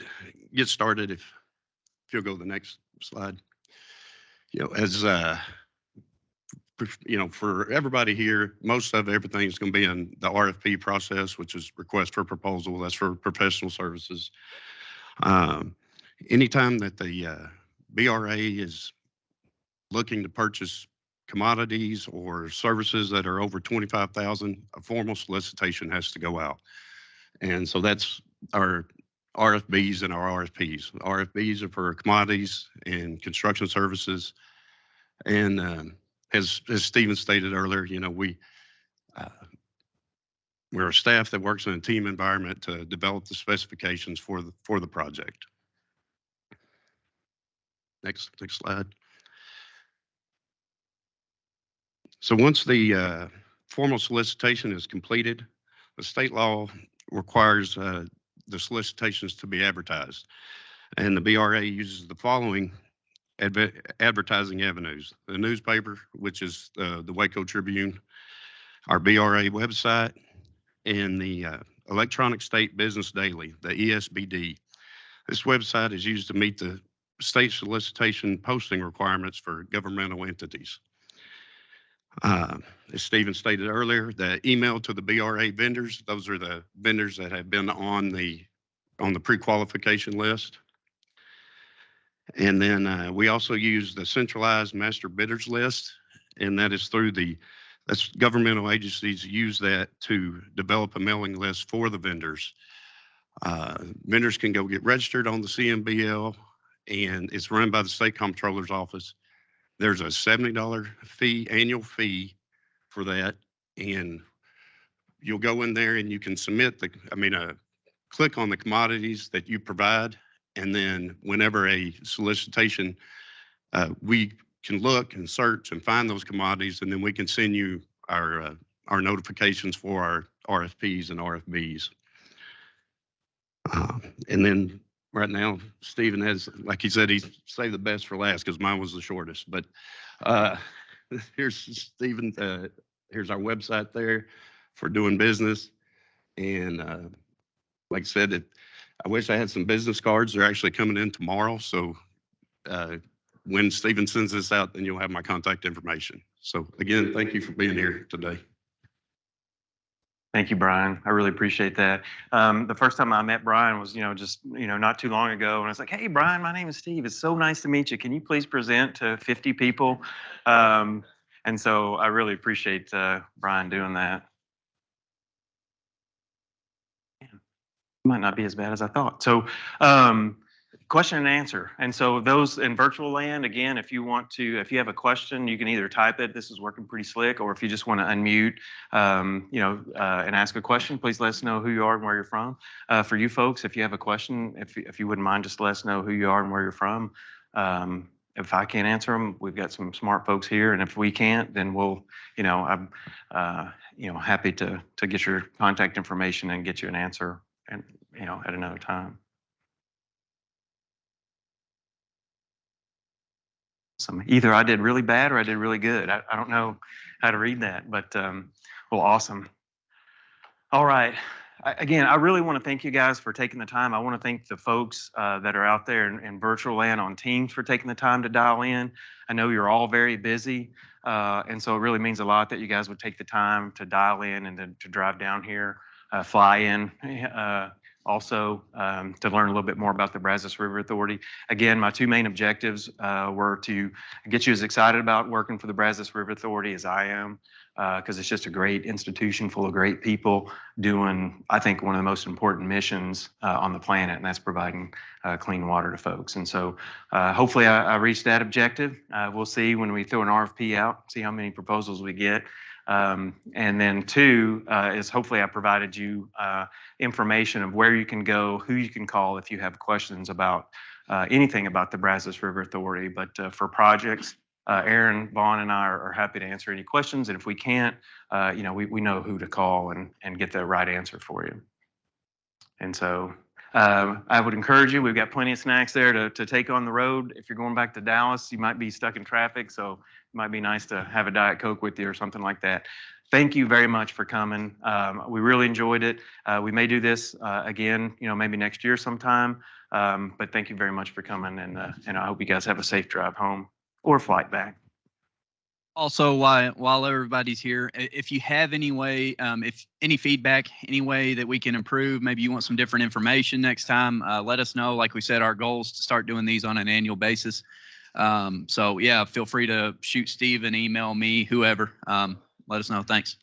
started, if you'll go to the next slide. As for everybody here, most of everything is going to be in the RFP process, which is request for proposal. That's for professional services. Anytime that the BRA is looking to purchase commodities or services that are over 25,000, a formal solicitation has to go out. And so that's our RFBs and our RFPs. RFBs are for commodities and construction services. And as Stephen stated earlier, we're a staff that works in a team environment to develop the specifications for the project. Next slide. So once the formal solicitation is completed, the state law requires the solicitations to be advertised. And the BRA uses the following advertising avenues: the newspaper, which is the Waco Tribune, our BRA website, and the Electronic State Business Daily, the ESBD. This website is used to meet the state solicitation posting requirements for governmental entities. As Stephen stated earlier, the email to the BRA vendors, those are the vendors that have been on the pre-qualification list. And then we also use the centralized master bidders list, and that is that's governmental agencies use that to develop a mailing list for the vendors. Vendors can go get registered on the CMBL, and it's run by the State Comptroller's Office. There's a $70 fee, annual fee for that, and you'll go in there and you can submit click on the commodities that you provide, and then whenever a solicitation, we can look and search and find those commodities, and then we can send you our notifications for our RFPs and RFBs. And then right now, Stephen has, like he said, he saved the best for last because mine was the shortest. But here's Stephen. Here's our website there for doing business. And like I said, I wish I had some business cards. They're actually coming in tomorrow. So when Stephen sends this out, then you'll have my contact information. So again, thank you for being here today. Thank you, Brian. I really appreciate that. The first time I met Brian was, just, not too long ago. And I was like, hey, Brian, my name is Steve. It's so nice to meet you. Can you please present to 50 people? And so I really appreciate Brian doing that. Might not be as bad as I thought. So question and answer. And so those in virtual land, again, if you have a question, you can either type it. This is working pretty slick. Or if you just want to unmute, and ask a question, please let us know who you are and where you're from. For you folks, if you have a question, if you wouldn't mind, just let us know who you are and where you're from. If I can't answer them, we've got some smart folks here. And if we can't, then we'll, I'm, happy to get your contact information and get you an answer and, at another time. Either I did really bad or I did really good. I don't know how to read that, but well, awesome. All right. Again, I really want to thank you guys for taking the time. I want to thank the folks that are out there in virtual land on Teams for taking the time to dial in. I know you're all very busy, and so it really means a lot that you guys would take the time to dial in and to drive down here, fly in. Also, to learn a little bit more about the Brazos River Authority. Again, my two main objectives were to get you as excited about working for the Brazos River Authority as I am, because it's just a great institution full of great people doing, I think, one of the most important missions on the planet, and that's providing clean water to folks. And so hopefully I reached that objective. We'll see when we throw an RFP out, see how many proposals we get. And then two is hopefully I provided you information of where you can go, who you can call if you have questions about anything about the Brazos River Authority. But for projects, Aaron, Vaughn, and I are happy to answer any questions. And if we can't, we know who to call and get the right answer for you. And so I would encourage you, we've got plenty of snacks there to take on the road. If you're going back to Dallas, you might be stuck in traffic, so it might be nice to have a Diet Coke with you or something like that. Thank you very much for coming. We really enjoyed it. We may do this again, maybe next year sometime. But thank you very much for coming, and I hope you guys have a safe drive home or flight back. Also, while everybody's here, if you have any way, if any feedback, any way that we can improve, maybe you want some different information next time, let us know. Like we said, our goal is to start doing these on an annual basis. So yeah, feel free to shoot Steve an email, me, whoever. Let us know. Thanks.